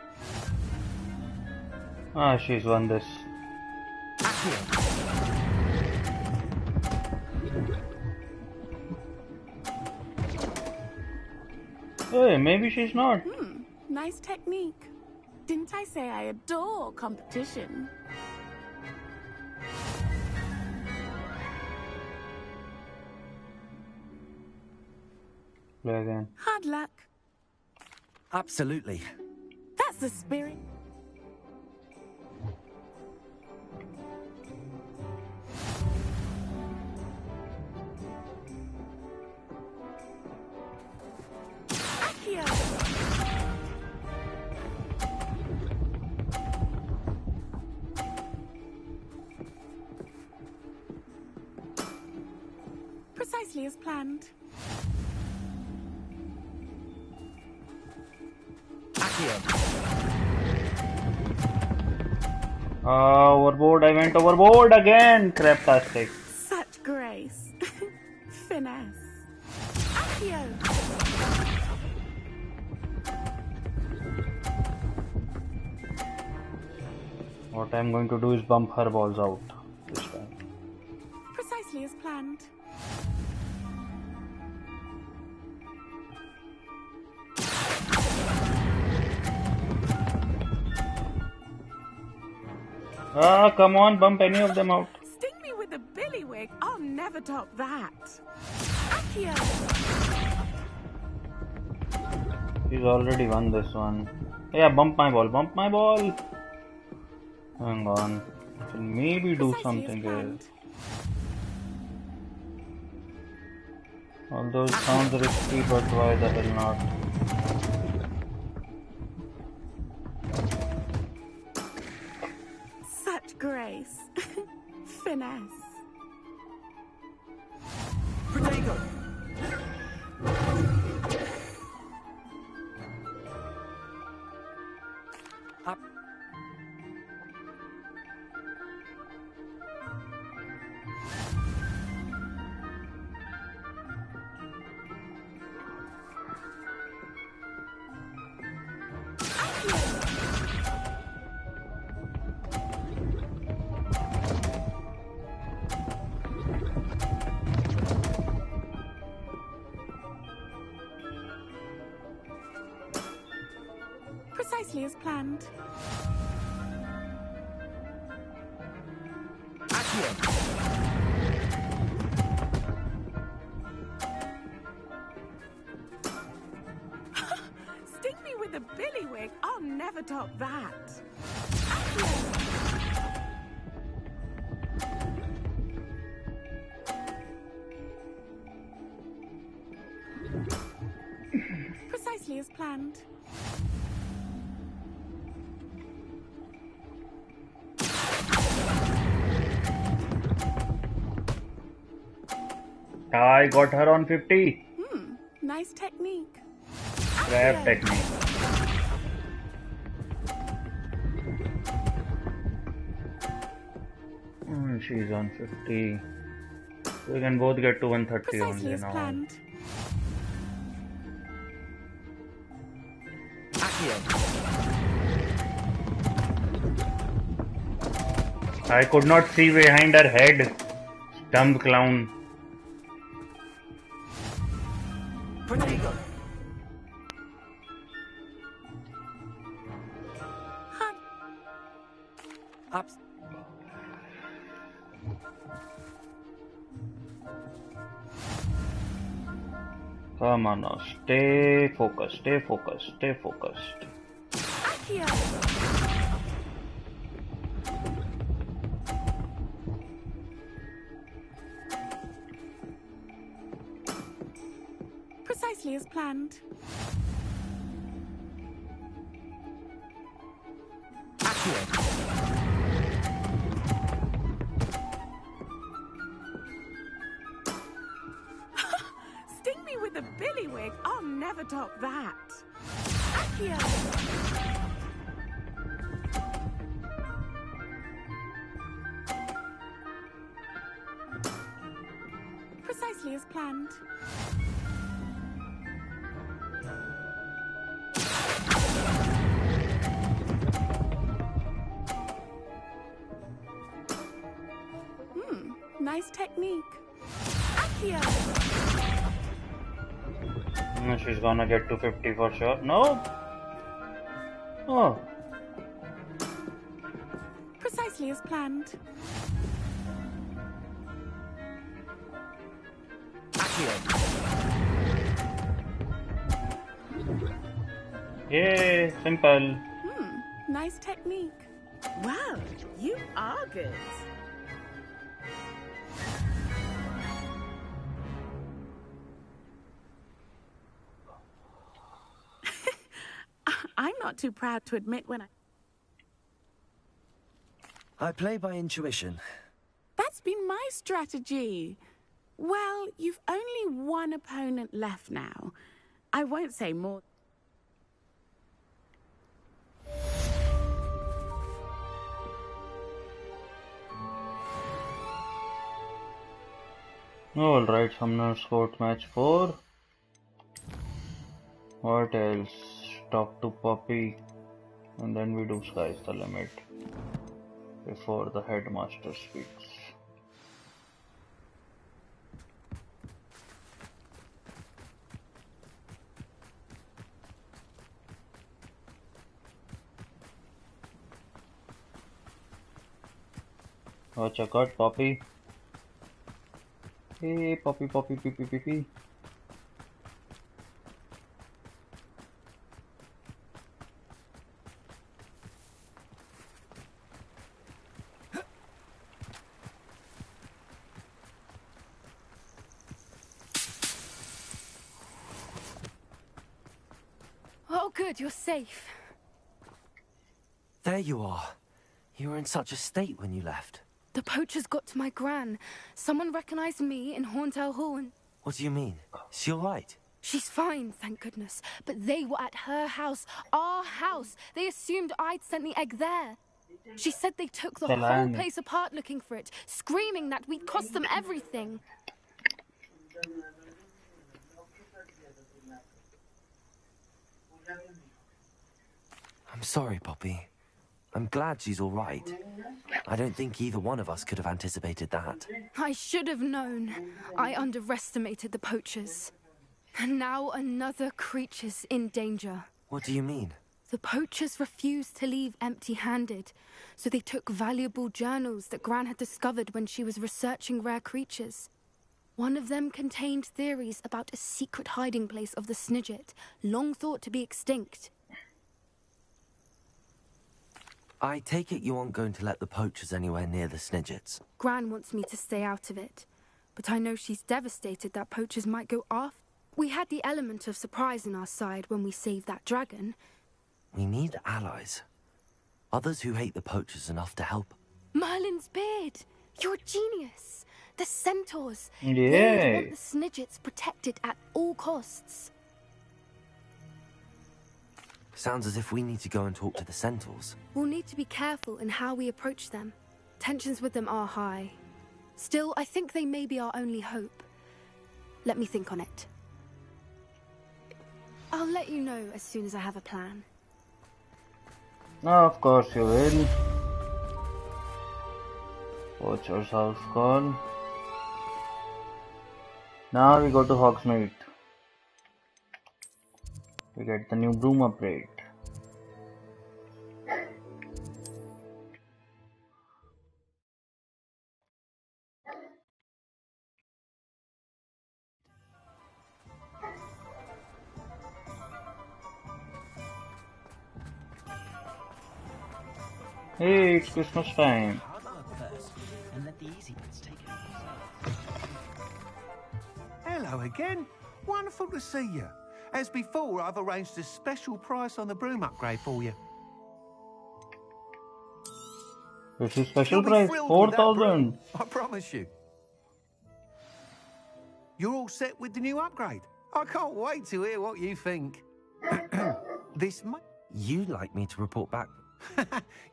Ah, she's won this. Hey, maybe she's not. Nice technique. Didn't I say I adore competition? Play again. Hard luck. Absolutely. That's the spirit. Accio. Precisely as planned. Overboard. I went overboard again. Craptastic. Such grace. Finesse. Accio. What I'm going to do is bump her balls out this time. Precisely as planned. Ah, come on, bump any of them out. Sting me with a billywig. I'll never top that. Accio. She's already won this one. Yeah, bump my ball, bump my ball. Hang on. I'll maybe do something here. Although it sounds risky, but why the hell not? Such grace. Finesse. Protego! Up. Precisely as planned. Sting me with a billywig. I'll never top that. Precisely as planned. I got her on 50. Nice technique. Grab technique. She's on 50. We can both get to 130 Precisely only as now. planned. I could not see behind her head. Dumb clown. Protego! Ups. Come on now. Stay focused. Stay focused. Stay focused. Accio! Precisely as planned. Sting me with a billywig. I'll never top that. Accio! Precisely as planned. Nice technique. Accio! No, she's gonna get to 50 for sure. No! Oh. Precisely as planned. Yay! Simple. Nice technique. Wow, you are good. I'm not too proud to admit when I play by intuition. That's been my strategy. Well, you've only one opponent left now. I won't say more. Alright, Summoner scored match 4. What else? Talk to Puppy. And then we do Sky's the Limit. Before the headmaster speaks. Oh, check out Poppy. Hey, Poppy, Poppy, pee, pee, pee, pee. Oh, good, you're safe. There you are. You were in such a state when you left. The poachers got to my gran. Someone recognized me in Horntail Hall and... What do you mean? Is she all right? She's fine, thank goodness. But they were at her house, our house. They assumed I'd sent the egg there. She said they took the whole place apart looking for it, screaming that we'd cost them everything. I'm sorry, Poppy. I'm glad she's all right. I don't think either one of us could have anticipated that. I should have known. I underestimated the poachers. And now another creature's in danger. What do you mean? The poachers refused to leave empty-handed, so they took valuable journals that Gran had discovered when she was researching rare creatures. One of them contained theories about a secret hiding place of the Snidget, long thought to be extinct. I take it you aren't going to let the poachers anywhere near the Snidgets. Gran wants me to stay out of it, but I know she's devastated that poachers might go off. We had the element of surprise on our side when we saved that dragon. We need allies. Others who hate the poachers enough to help. Merlin's beard! You're a genius! The centaurs! Yay! They want the Snidgets protected at all costs. Sounds as if we need to go and talk to the centaurs. We'll need to be careful in how we approach them. Tensions with them are high. Still, I think they may be our only hope. Let me think on it. I'll let you know as soon as I have a plan. Of course you will. Poacher's house call. Now we go to Hogsmeade. We get the new broom upgrade. Hey, it's Christmas time. Hello again. Wonderful to see you. As before, I've arranged a special price on the broom upgrade for you. This is special You'll be price, thrilled with that 4,000. broom, I promise you. You're all set with the new upgrade. I can't wait to hear what you think. This might... You'd like me to report back?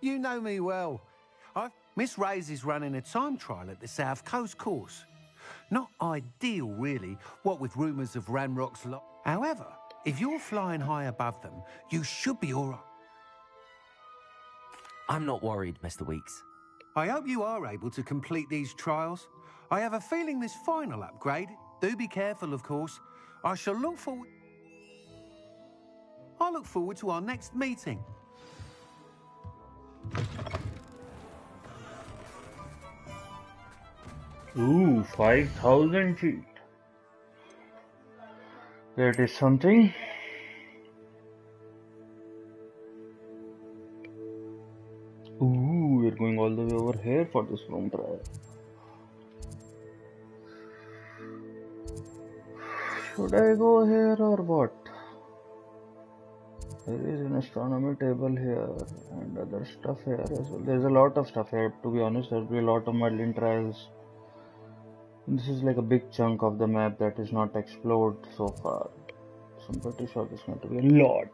You know me well. Miss Ray's is running a time trial at the South Coast course. Not ideal, really, what with rumours of Ranrock's lot. However, if you're flying high above them, you should be all right. I'm not worried, Mr. Weeks. I hope you are able to complete these trials. I have a feeling this final upgrade, do be careful, of course, I look forward to our next meeting. Ooh, 5,000 feet. That is something. Ooh, we're going all the way over here for this room trial. Should I go here or what? There is an astronomy table here and other stuff here as well. There's a lot of stuff here. To be honest, there'll be a lot of Merlin trials. This is like a big chunk of the map that is not explored so far. So I'm pretty sure there's going to be a lot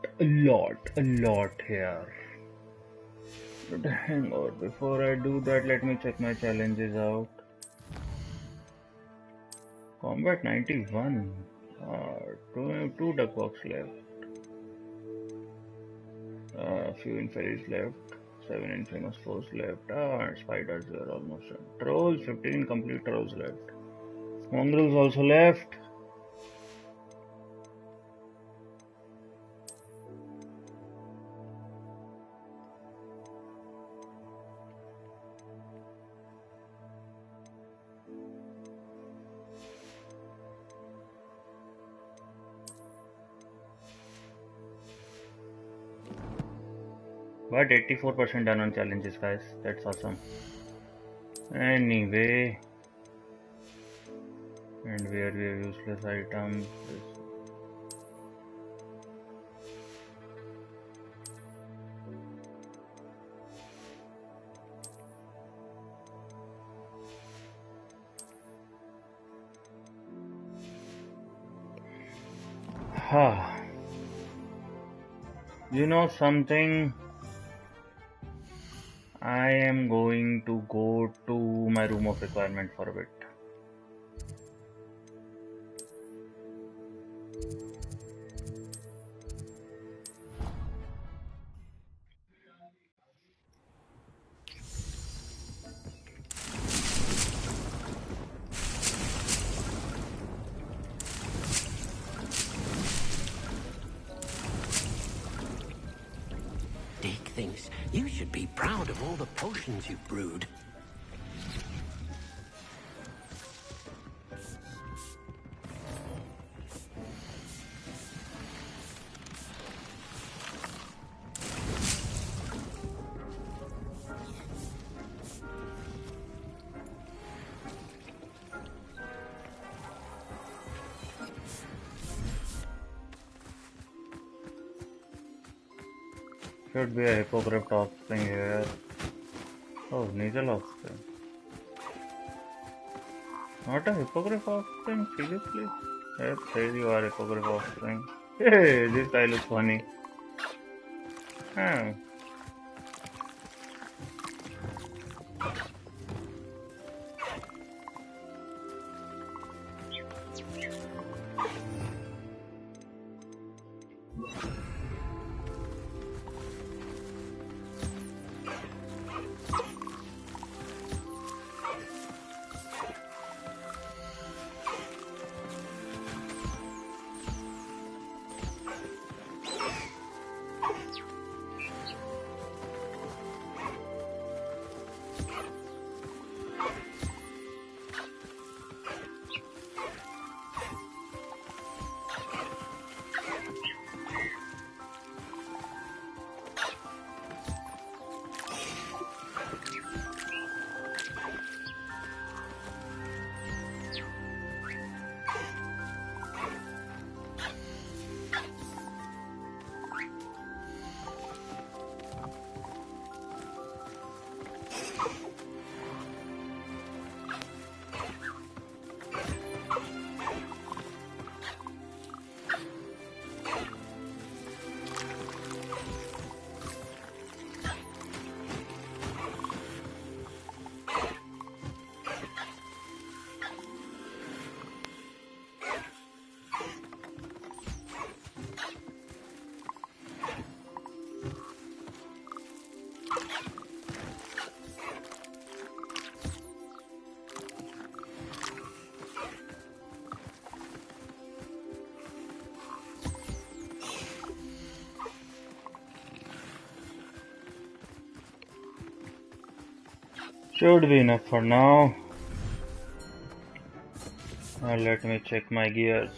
here. But hang on, before I do that, let me check my challenges out. Combat 91. Two duck walks left. Few inferiors left. 7 infamous foes left. Spiders were almost done. Trolls, 15 complete trolls left. Mongrels also left. But 84% done on challenges, guys. That's awesome. Anyway. And where we have useless items. You know something? I am going to go to my room of requirement for a bit. Dick thinks you should be proud of all the potions you've brewed. Should be a hippogriff offspring here. Oh, nasal offspring. Not a hippogriff offspring? Seriously? Yep, there you are, hippogriff offspring. Hey, this guy looks funny. Oh. Should be enough for now. Let me check my gears.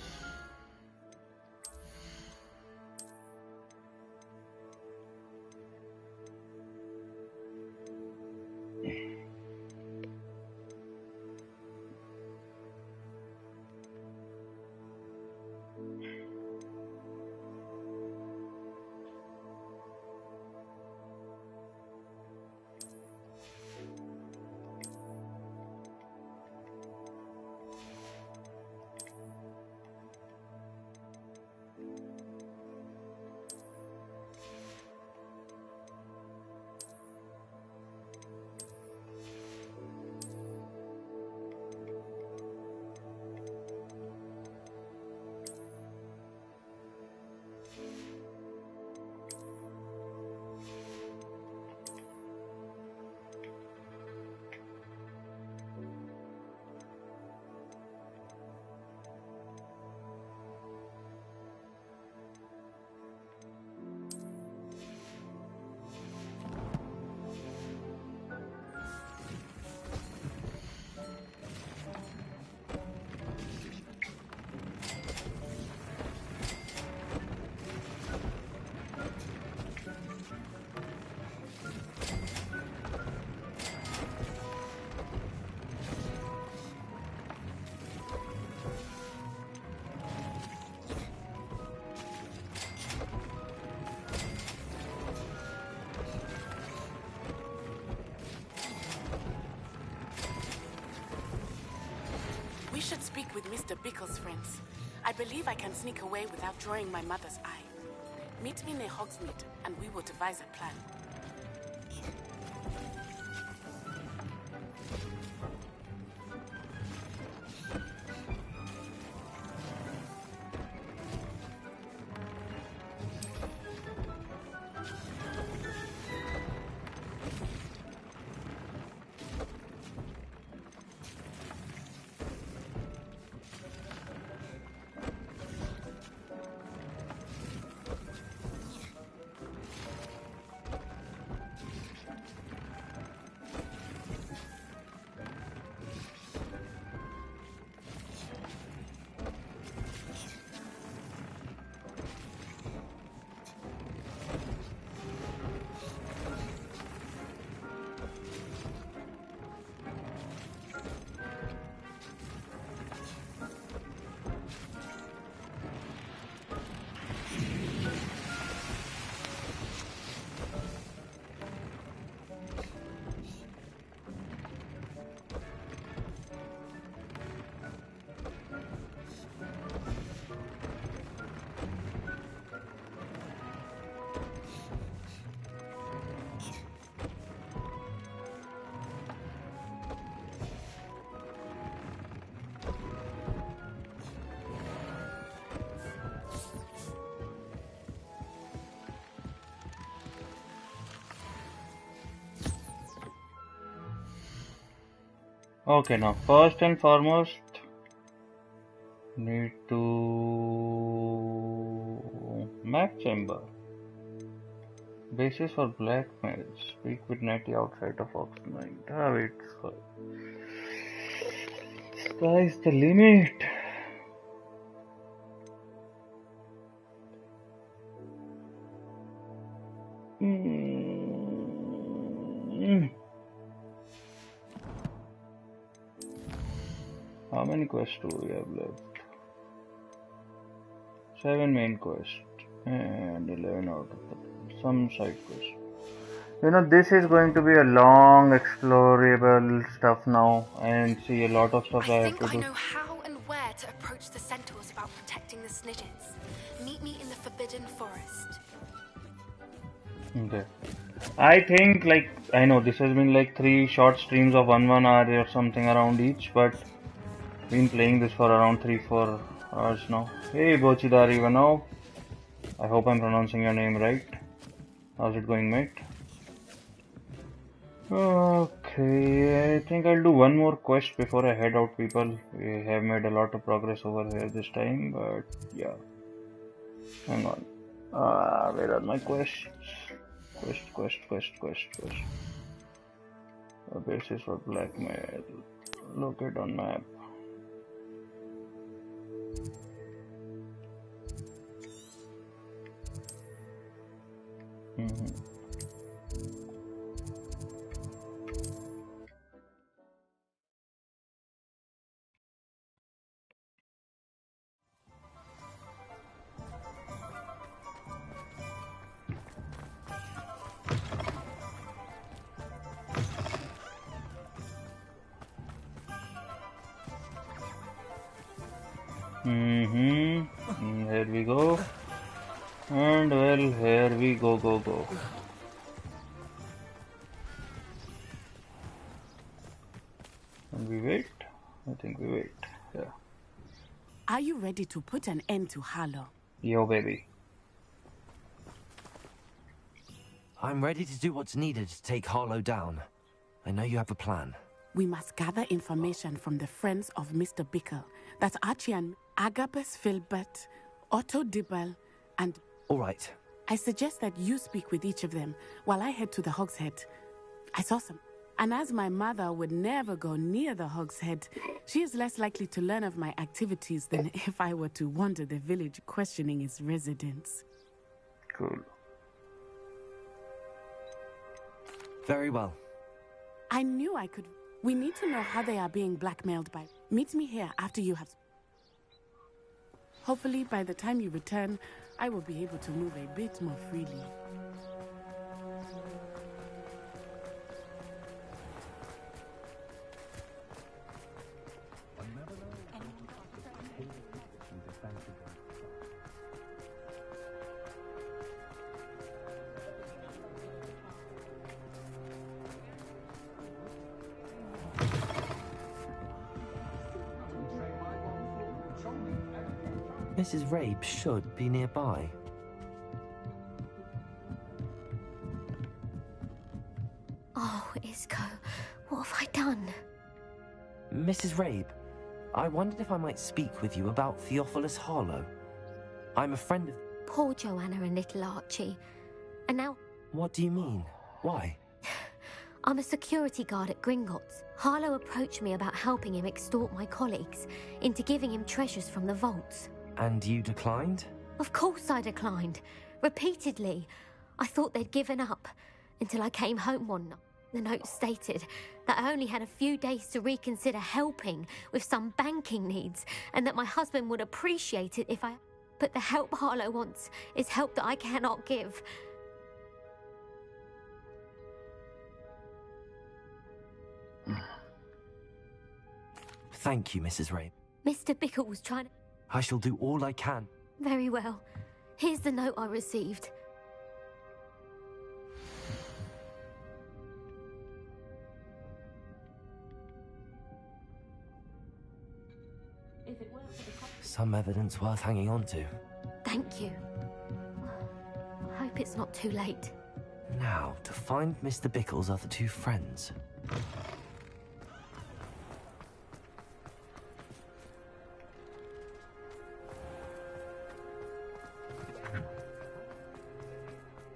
We should speak with Mr. Bickle's friends. I believe I can sneak away without drawing my mother's eye. Meet me near Hogsmeade, and we will devise a plan. Okay, now first and foremost, need to map chamber. Basis for blackmail. Speak with Nettie outside of Oxmine. Ah, wait. Sky's the limit. How many quests do we have left? 7 main quests and 11 out of some side quests. You know, this is going to be a long explorable stuff now, and see a lot of stuff I have to do. I know how and where to approach the centaurs about protecting the snidgets. Meet me in the Forbidden Forest. Okay. I think, like, I know this has been like 3 short streams of 1 hour or something around each, but been playing this for around 3-4 hours now. Hey Bochidari Ivanov, I hope I'm pronouncing your name right. How's it going, mate? Okay, I think I'll do one more quest before I head out, people. We have made a lot of progress over here this time, but yeah. Hang on. Where are my quests? Quest. A basis for blackmail. Locate on map. Here we go. And well, here we go. And we wait. I think we wait. Yeah. Are you ready to put an end to Harlow? Yo, baby. I'm ready to do what's needed to take Harlow down. I know you have a plan. We must gather information from the friends of Mr. Bickle. That's Archie and Agabus Filbert, Otto Dibble, and... All right. I suggest that you speak with each of them while I head to the Hog's Head. I saw some. And as my mother would never go near the Hog's Head, she is less likely to learn of my activities than if I were to wander the village questioning its residents. Cool. Very well. I knew I could... We need to know how they are being blackmailed by... Meet me here after you have... Hopefully, by the time you return, I will be able to move a bit more freely. Mrs. Rabe should be nearby. Oh, Isco, what have I done? Mrs. Rabe, I wondered if I might speak with you about Theophilus Harlow. I'm a friend of... Poor Joanna and little Archie. And now... What do you mean? Why? I'm a security guard at Gringotts. Harlow approached me about helping him extort my colleagues into giving him treasures from the vaults. And you declined? Of course I declined. Repeatedly. I thought they'd given up. Until I came home one night. The note stated that I only had a few days to reconsider helping with some banking needs, and that my husband would appreciate it if I... But the help Harlow wants is help that I cannot give. Thank you, Mrs. Rabe. Mr. Bickle was trying to... I shall do all I can. Very well. Here's the note I received. Some evidence worth hanging on to. Thank you. Hope it's not too late. Now, to find Mr. Bickle's other two friends.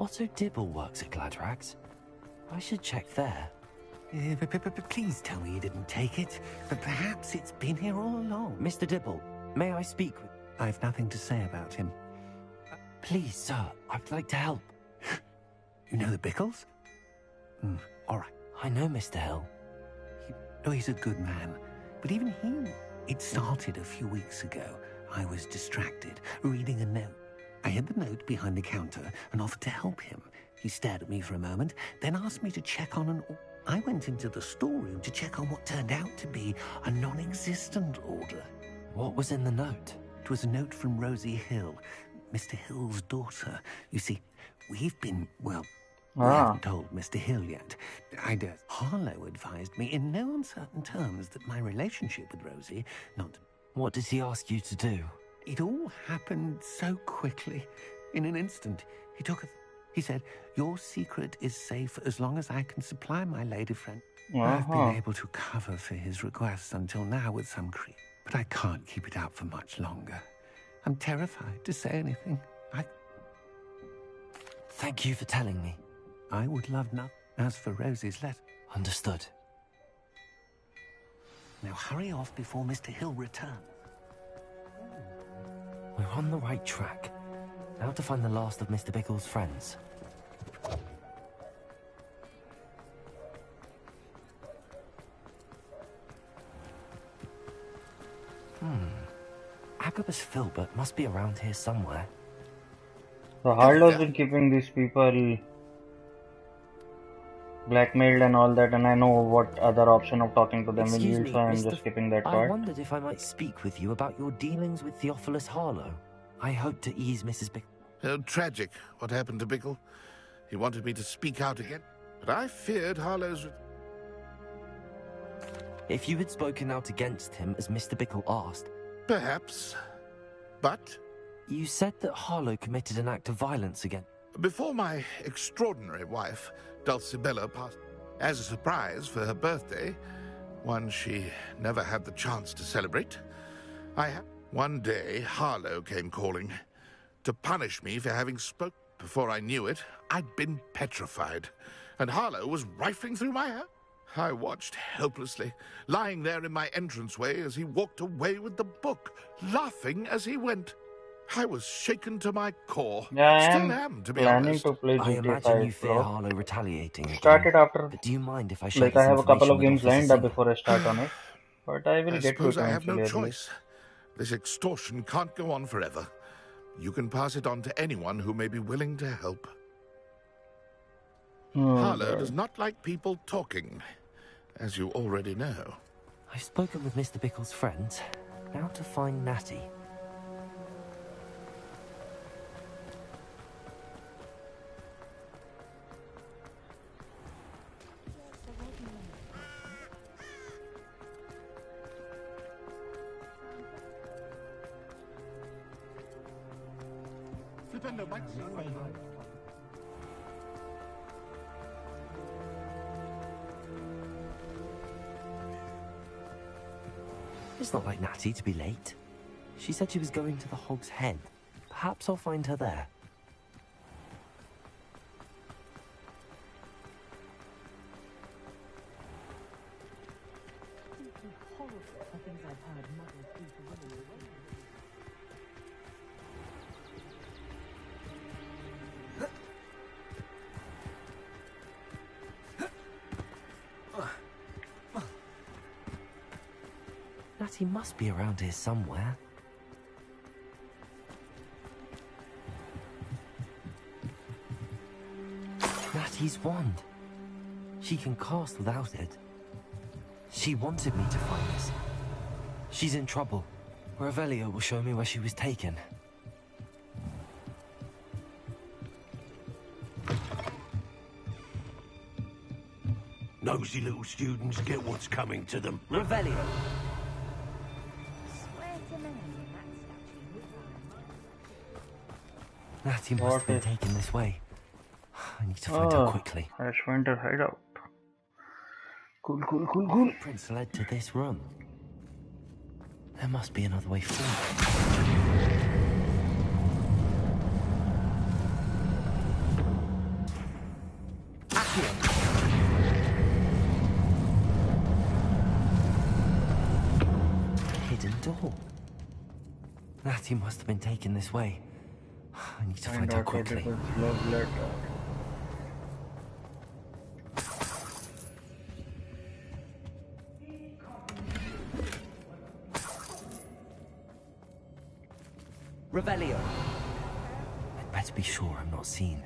Otto Dibble works at Gladrags. I should check there. Please tell me you didn't take it. But perhaps it's been here all along. Mr. Dibble, may I speak with... I've nothing to say about him. Please, sir, I'd like to help. You know the Bickles? All right. I know Mr. Hill. He's a good man. But even he... It started a few weeks ago. I was distracted, reading a note. I hid the note behind the counter and offered to help him. He stared at me for a moment, then asked me to check on an... I went into the storeroom to check on what turned out to be a non-existent order. What was in the note? It was a note from Rosie Hill, Mr. Hill's daughter. You see, we've been, well, we haven't told Mr. Hill yet. Harlow advised me in no uncertain terms that my relationship with Rosie, not... What does he ask you to do? It all happened so quickly. In an instant, he said, your secret is safe as long as I can supply my lady friend. I've been able to cover for his requests until now with some creep, but I can't keep it out for much longer. I'm terrified to say anything. Thank you for telling me. I would love nothing. As for Rosie's letter... Understood. Now hurry off before Mr. Hill returns. We're on the right track. Now to find the last of Mr. Bickle's friends. Agabus Filbert must be around here somewhere. So Harlow's been keeping these people blackmailed and all that, and I know what other option of talking to them will Excuse yield, me, so I'm Mr. just skipping that I part. wondered if I might speak with you about your dealings with Theophilus Harlow. I hope to ease Mrs. Bickle. Tragic, what happened to Bickle. He wanted me to speak out again, but I feared Harlow's... If you had spoken out against him as Mr. Bickle asked... Perhaps, but... You said that Harlow committed an act of violence again. Before my extraordinary wife, Dulcibella, passed as a surprise for her birthday, one she never had the chance to celebrate, one day Harlow came calling to punish me for having spoken. Before I knew it, I'd been petrified, and Harlow was rifling through my hair. I watched helplessly, lying there in my entranceway as he walked away with the book, laughing as he went. I was shaken to my core. Yeah, I Still am, to be planning honest. to play I GTA imagine 5 you fear Pro. Harlow retaliating again. Started after, But do you mind if I share like this I have a couple information of with games Officer lined up Singer? before I start on it, but I will I get to it suppose I have no eventually, I believe. choice. This extortion can't go on forever. You can pass it on to anyone who may be willing to help. Harlow does not like people talking, as you already know. I've spoken with Mr. Bickle's friends. Now to find Natty. It's not like Natty to be late. She said she was going to the Hog's Head. Perhaps I'll find her there. Natty must be around here somewhere. Natty's wand. She can cast without it. She wanted me to find this. She's in trouble. Revelio will show me where she was taken. Nosy little students get what's coming to them. Revelio! Natty must have been taken this way. I need to find her quickly. Ashwinter hideout. Cool. Footprints led to this room. There must be another way forward. Hidden door. Natty must have been taken this way. I need to find her quickly. Love letter. Revelio. I'd better be sure I'm not seen.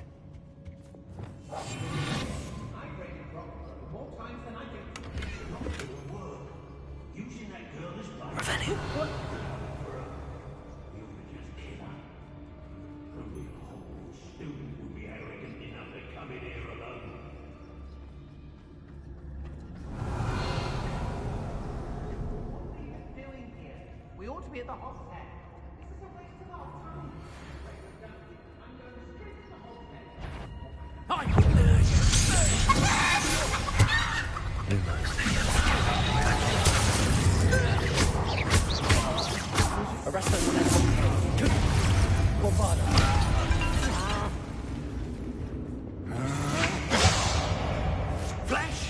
Revelio. We ought to be at the Hog's Head. This is a waste of our time. I'm going straight to the Hog's Head. Arrest those men. Bombard. Flash!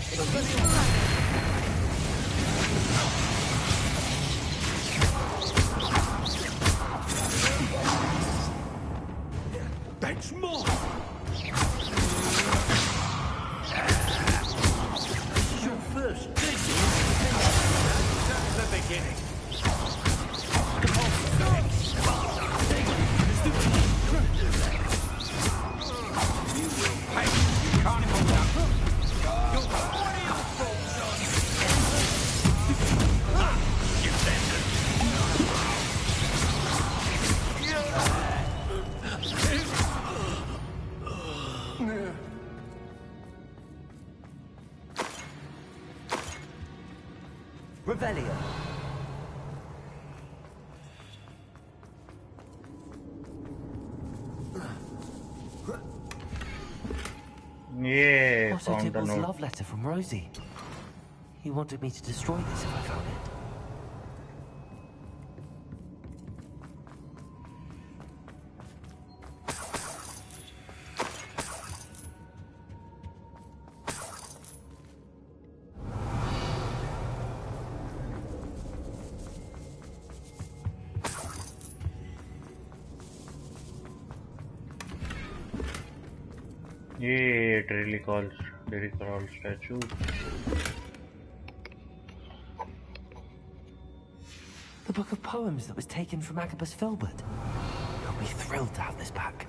Otto found the Tibble's note. love letter from Rosie. He wanted me to destroy this if I found it. Yeah, it really calls statue. The book of poems that was taken from Agabus Filbert. He'll be thrilled to have this back.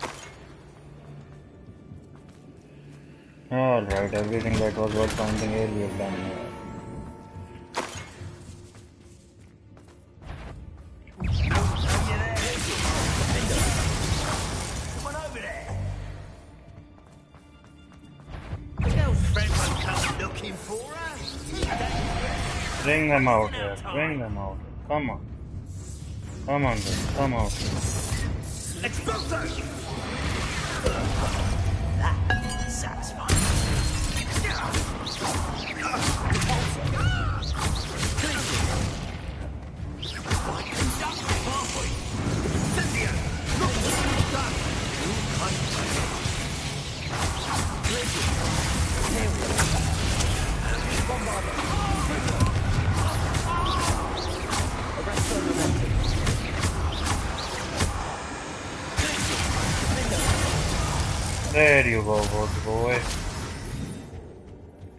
Alright, everything that was worth finding here we have done here. Come on over there. Girl's friend won't come looking for her. Bring them out here, bring them out. Come on. Come on then, come out. Expulso! That satisfying. There you go, good boy.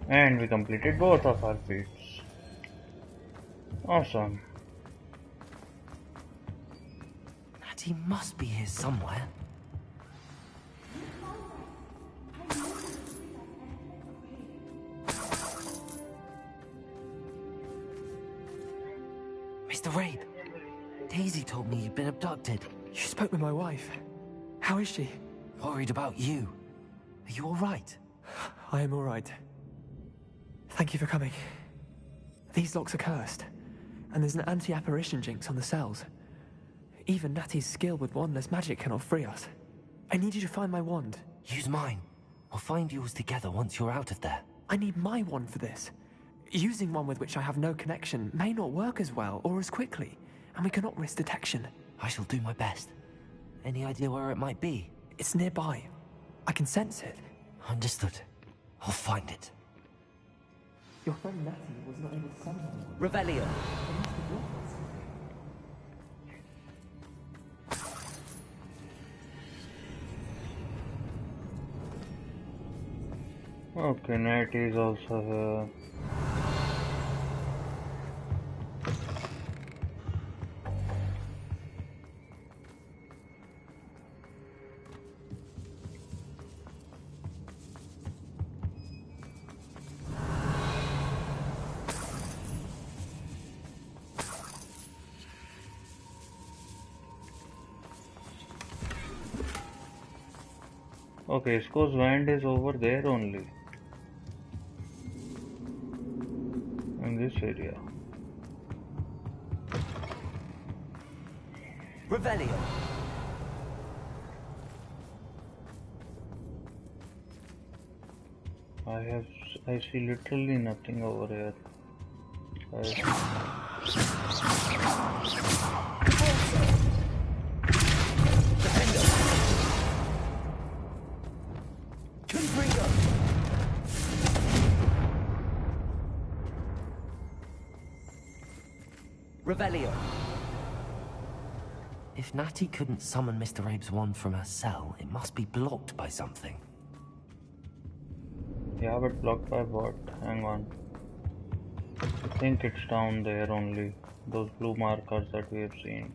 And we completed both of our feats. Awesome. Natty must be here somewhere. Mr. Rabe, Daisy told me you'd been abducted. You spoke with my wife. How is she? Worried about you. Are you all right? I am all right. Thank you for coming. These locks are cursed, and there's an anti-apparition jinx on the cells. Even Natty's skill with wandless magic cannot free us. I need you to find my wand. Use mine. We'll find yours together once you're out of there. I need my wand for this. Using one with which I have no connection may not work as well or as quickly, and we cannot risk detection. I shall do my best. Any idea where it might be? It's nearby. I can sense it. Understood. I'll find it. Your friend Natty was not able to summon one. Revelio. Okay, Natty is also here. Okay, Isko's wand is over there only. In this area. Revelio. I see literally nothing over here. Revelio. If Natty couldn't summon Mr. Rabe's wand from her cell, it must be blocked by something. Yeah, but blocked by what? Hang on. I think it's down there only. Those blue markers that we have seen.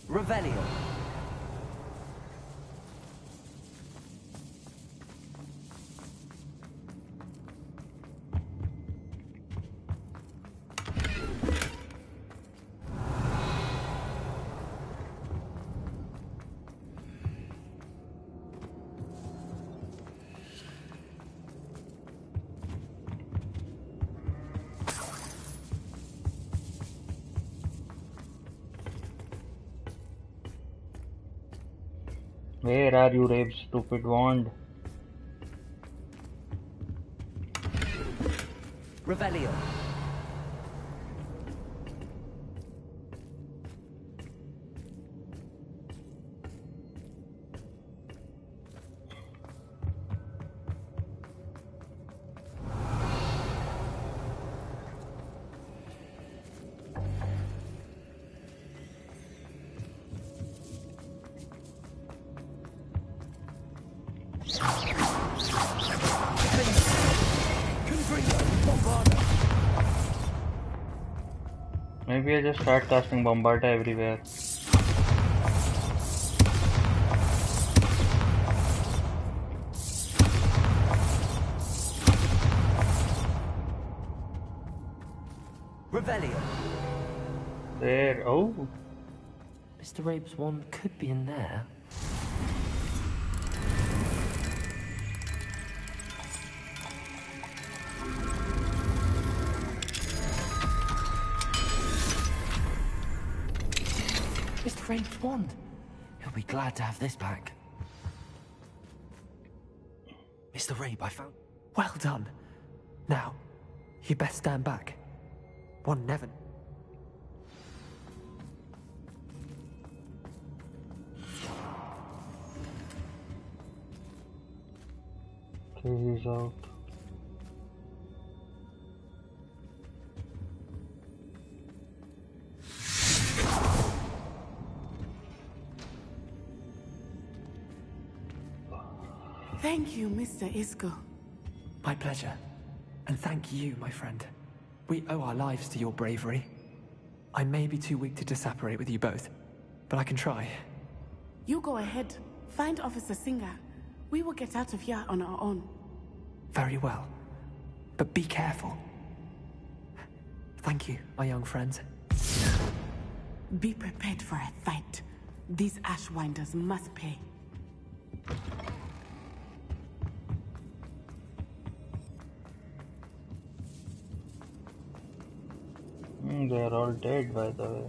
Revelio. Where are you, Rabe, stupid wand? Revelio. Maybe I just start casting Bombarda everywhere. Revelio. There. Oh. Mr. Rabe's wand could be in there. Mr. Rabe's wand. He'll be glad to have this back. Mr. Rabe, I found... Well done. Now, you best stand back. One never... Okay, he's out. Thank you, Mr. Isco. My pleasure. And thank you, my friend. We owe our lives to your bravery. I may be too weak to disapparate with you both, but I can try. You go ahead. Find Officer Singer. We will get out of here on our own. Very well. But be careful. Thank you, my young friends. Be prepared for a fight. These Ashwinders must pay. They are all dead, by the way.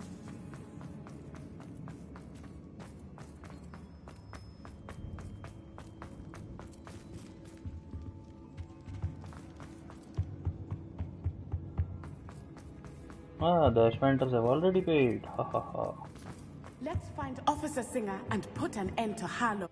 Ah, the Ashwinders have already paid. Ha ha ha. Let's find Officer Singer and put an end to Harlow.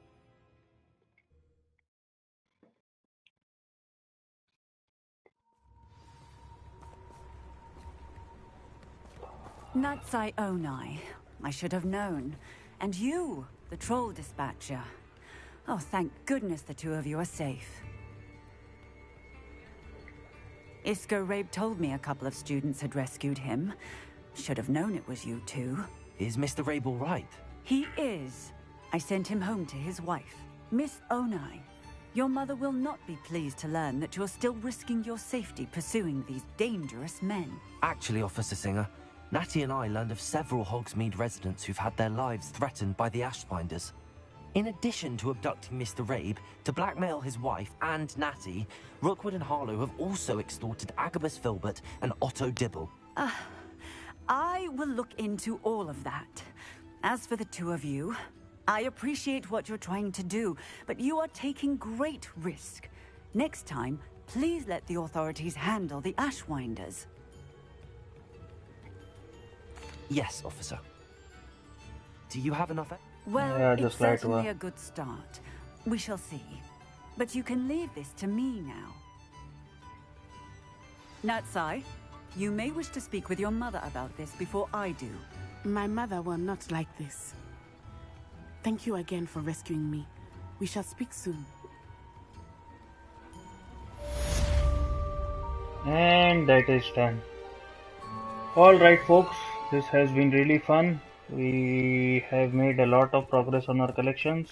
Natsai Onai. I should have known. And you, the troll dispatcher. Oh, thank goodness the two of you are safe. Isco Rabe told me a couple of students had rescued him. Should have known it was you two. Is Mr. Rabe all right? He is. I sent him home to his wife, Miss Onai. Your mother will not be pleased to learn that you're still risking your safety pursuing these dangerous men. Actually, Officer Singer, Natty and I learned of several Hogsmeade residents who've had their lives threatened by the Ashbinders. In addition to abducting Mr. Rabe, to blackmail his wife and Natty, Rookwood and Harlow have also extorted Agabus Filbert and Otto Dibble. I will look into all of that. As for the two of you, I appreciate what you're trying to do, but you are taking great risk. Next time, please let the authorities handle the Ashwinders. Yes, officer. Do you have enough? Well, Yeah, it's just like certainly a good start. We shall see. But you can leave this to me now. Natsai, you may wish to speak with your mother about this before I do. My mother will not like this. Thank you again for rescuing me. We shall speak soon. And that is done. Alright folks, this has been really fun. We have made a lot of progress on our collections.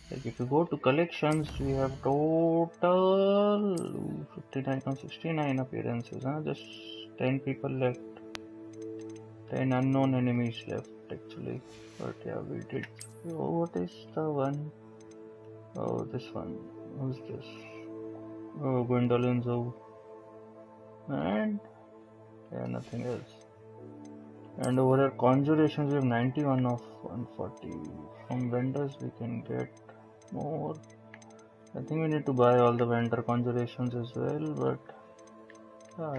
Like if you go to collections, we have total 59 and 69 appearances. Just 10 people left. 10 unknown enemies left actually. But yeah, we did. Oh, what is the one? Oh, this one. Who's this? Oh, Gwendolyn Zoe. And yeah, nothing else. And over here, conjurations, we have 91 of 140. From vendors, we can get more. I think we need to buy all the vendor conjurations as well, but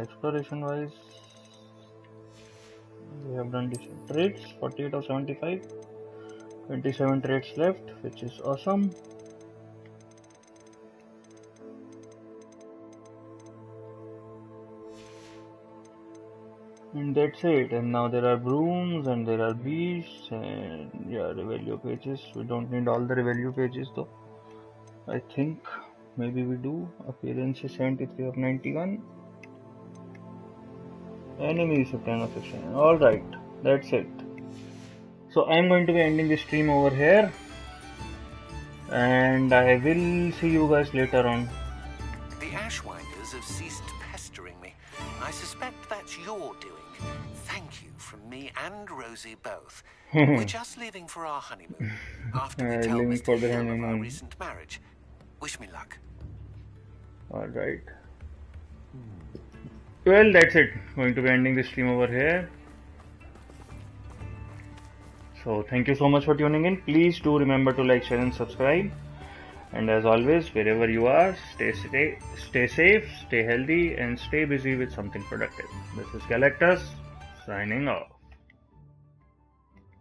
exploration wise, we have done decent trades. 48 of 75. 27 trades left, which is awesome. And that's it. And now there are brooms and there are beasts and yeah, revelio pages. We don't need all the revelio pages though. I think maybe we do. Appearance is 73 of 91. Enemies of 10 of 16. Alright, that's it. So I'm going to be ending the stream over here. And I will see you guys later on. The Ashwinders have ceased pestering me. I suspect that's your doing. Thank you from me and Rosie both. We're just leaving for our honeymoon. After we tell Mr. Hill of our recent marriage. Wish me luck. Alright. Well, that's it. Going to be ending the stream over here. So thank you so much for tuning in. Please do remember to like, share and subscribe. And as always, wherever you are, stay safe, stay healthy and stay busy with something productive. This is Galactus signing off.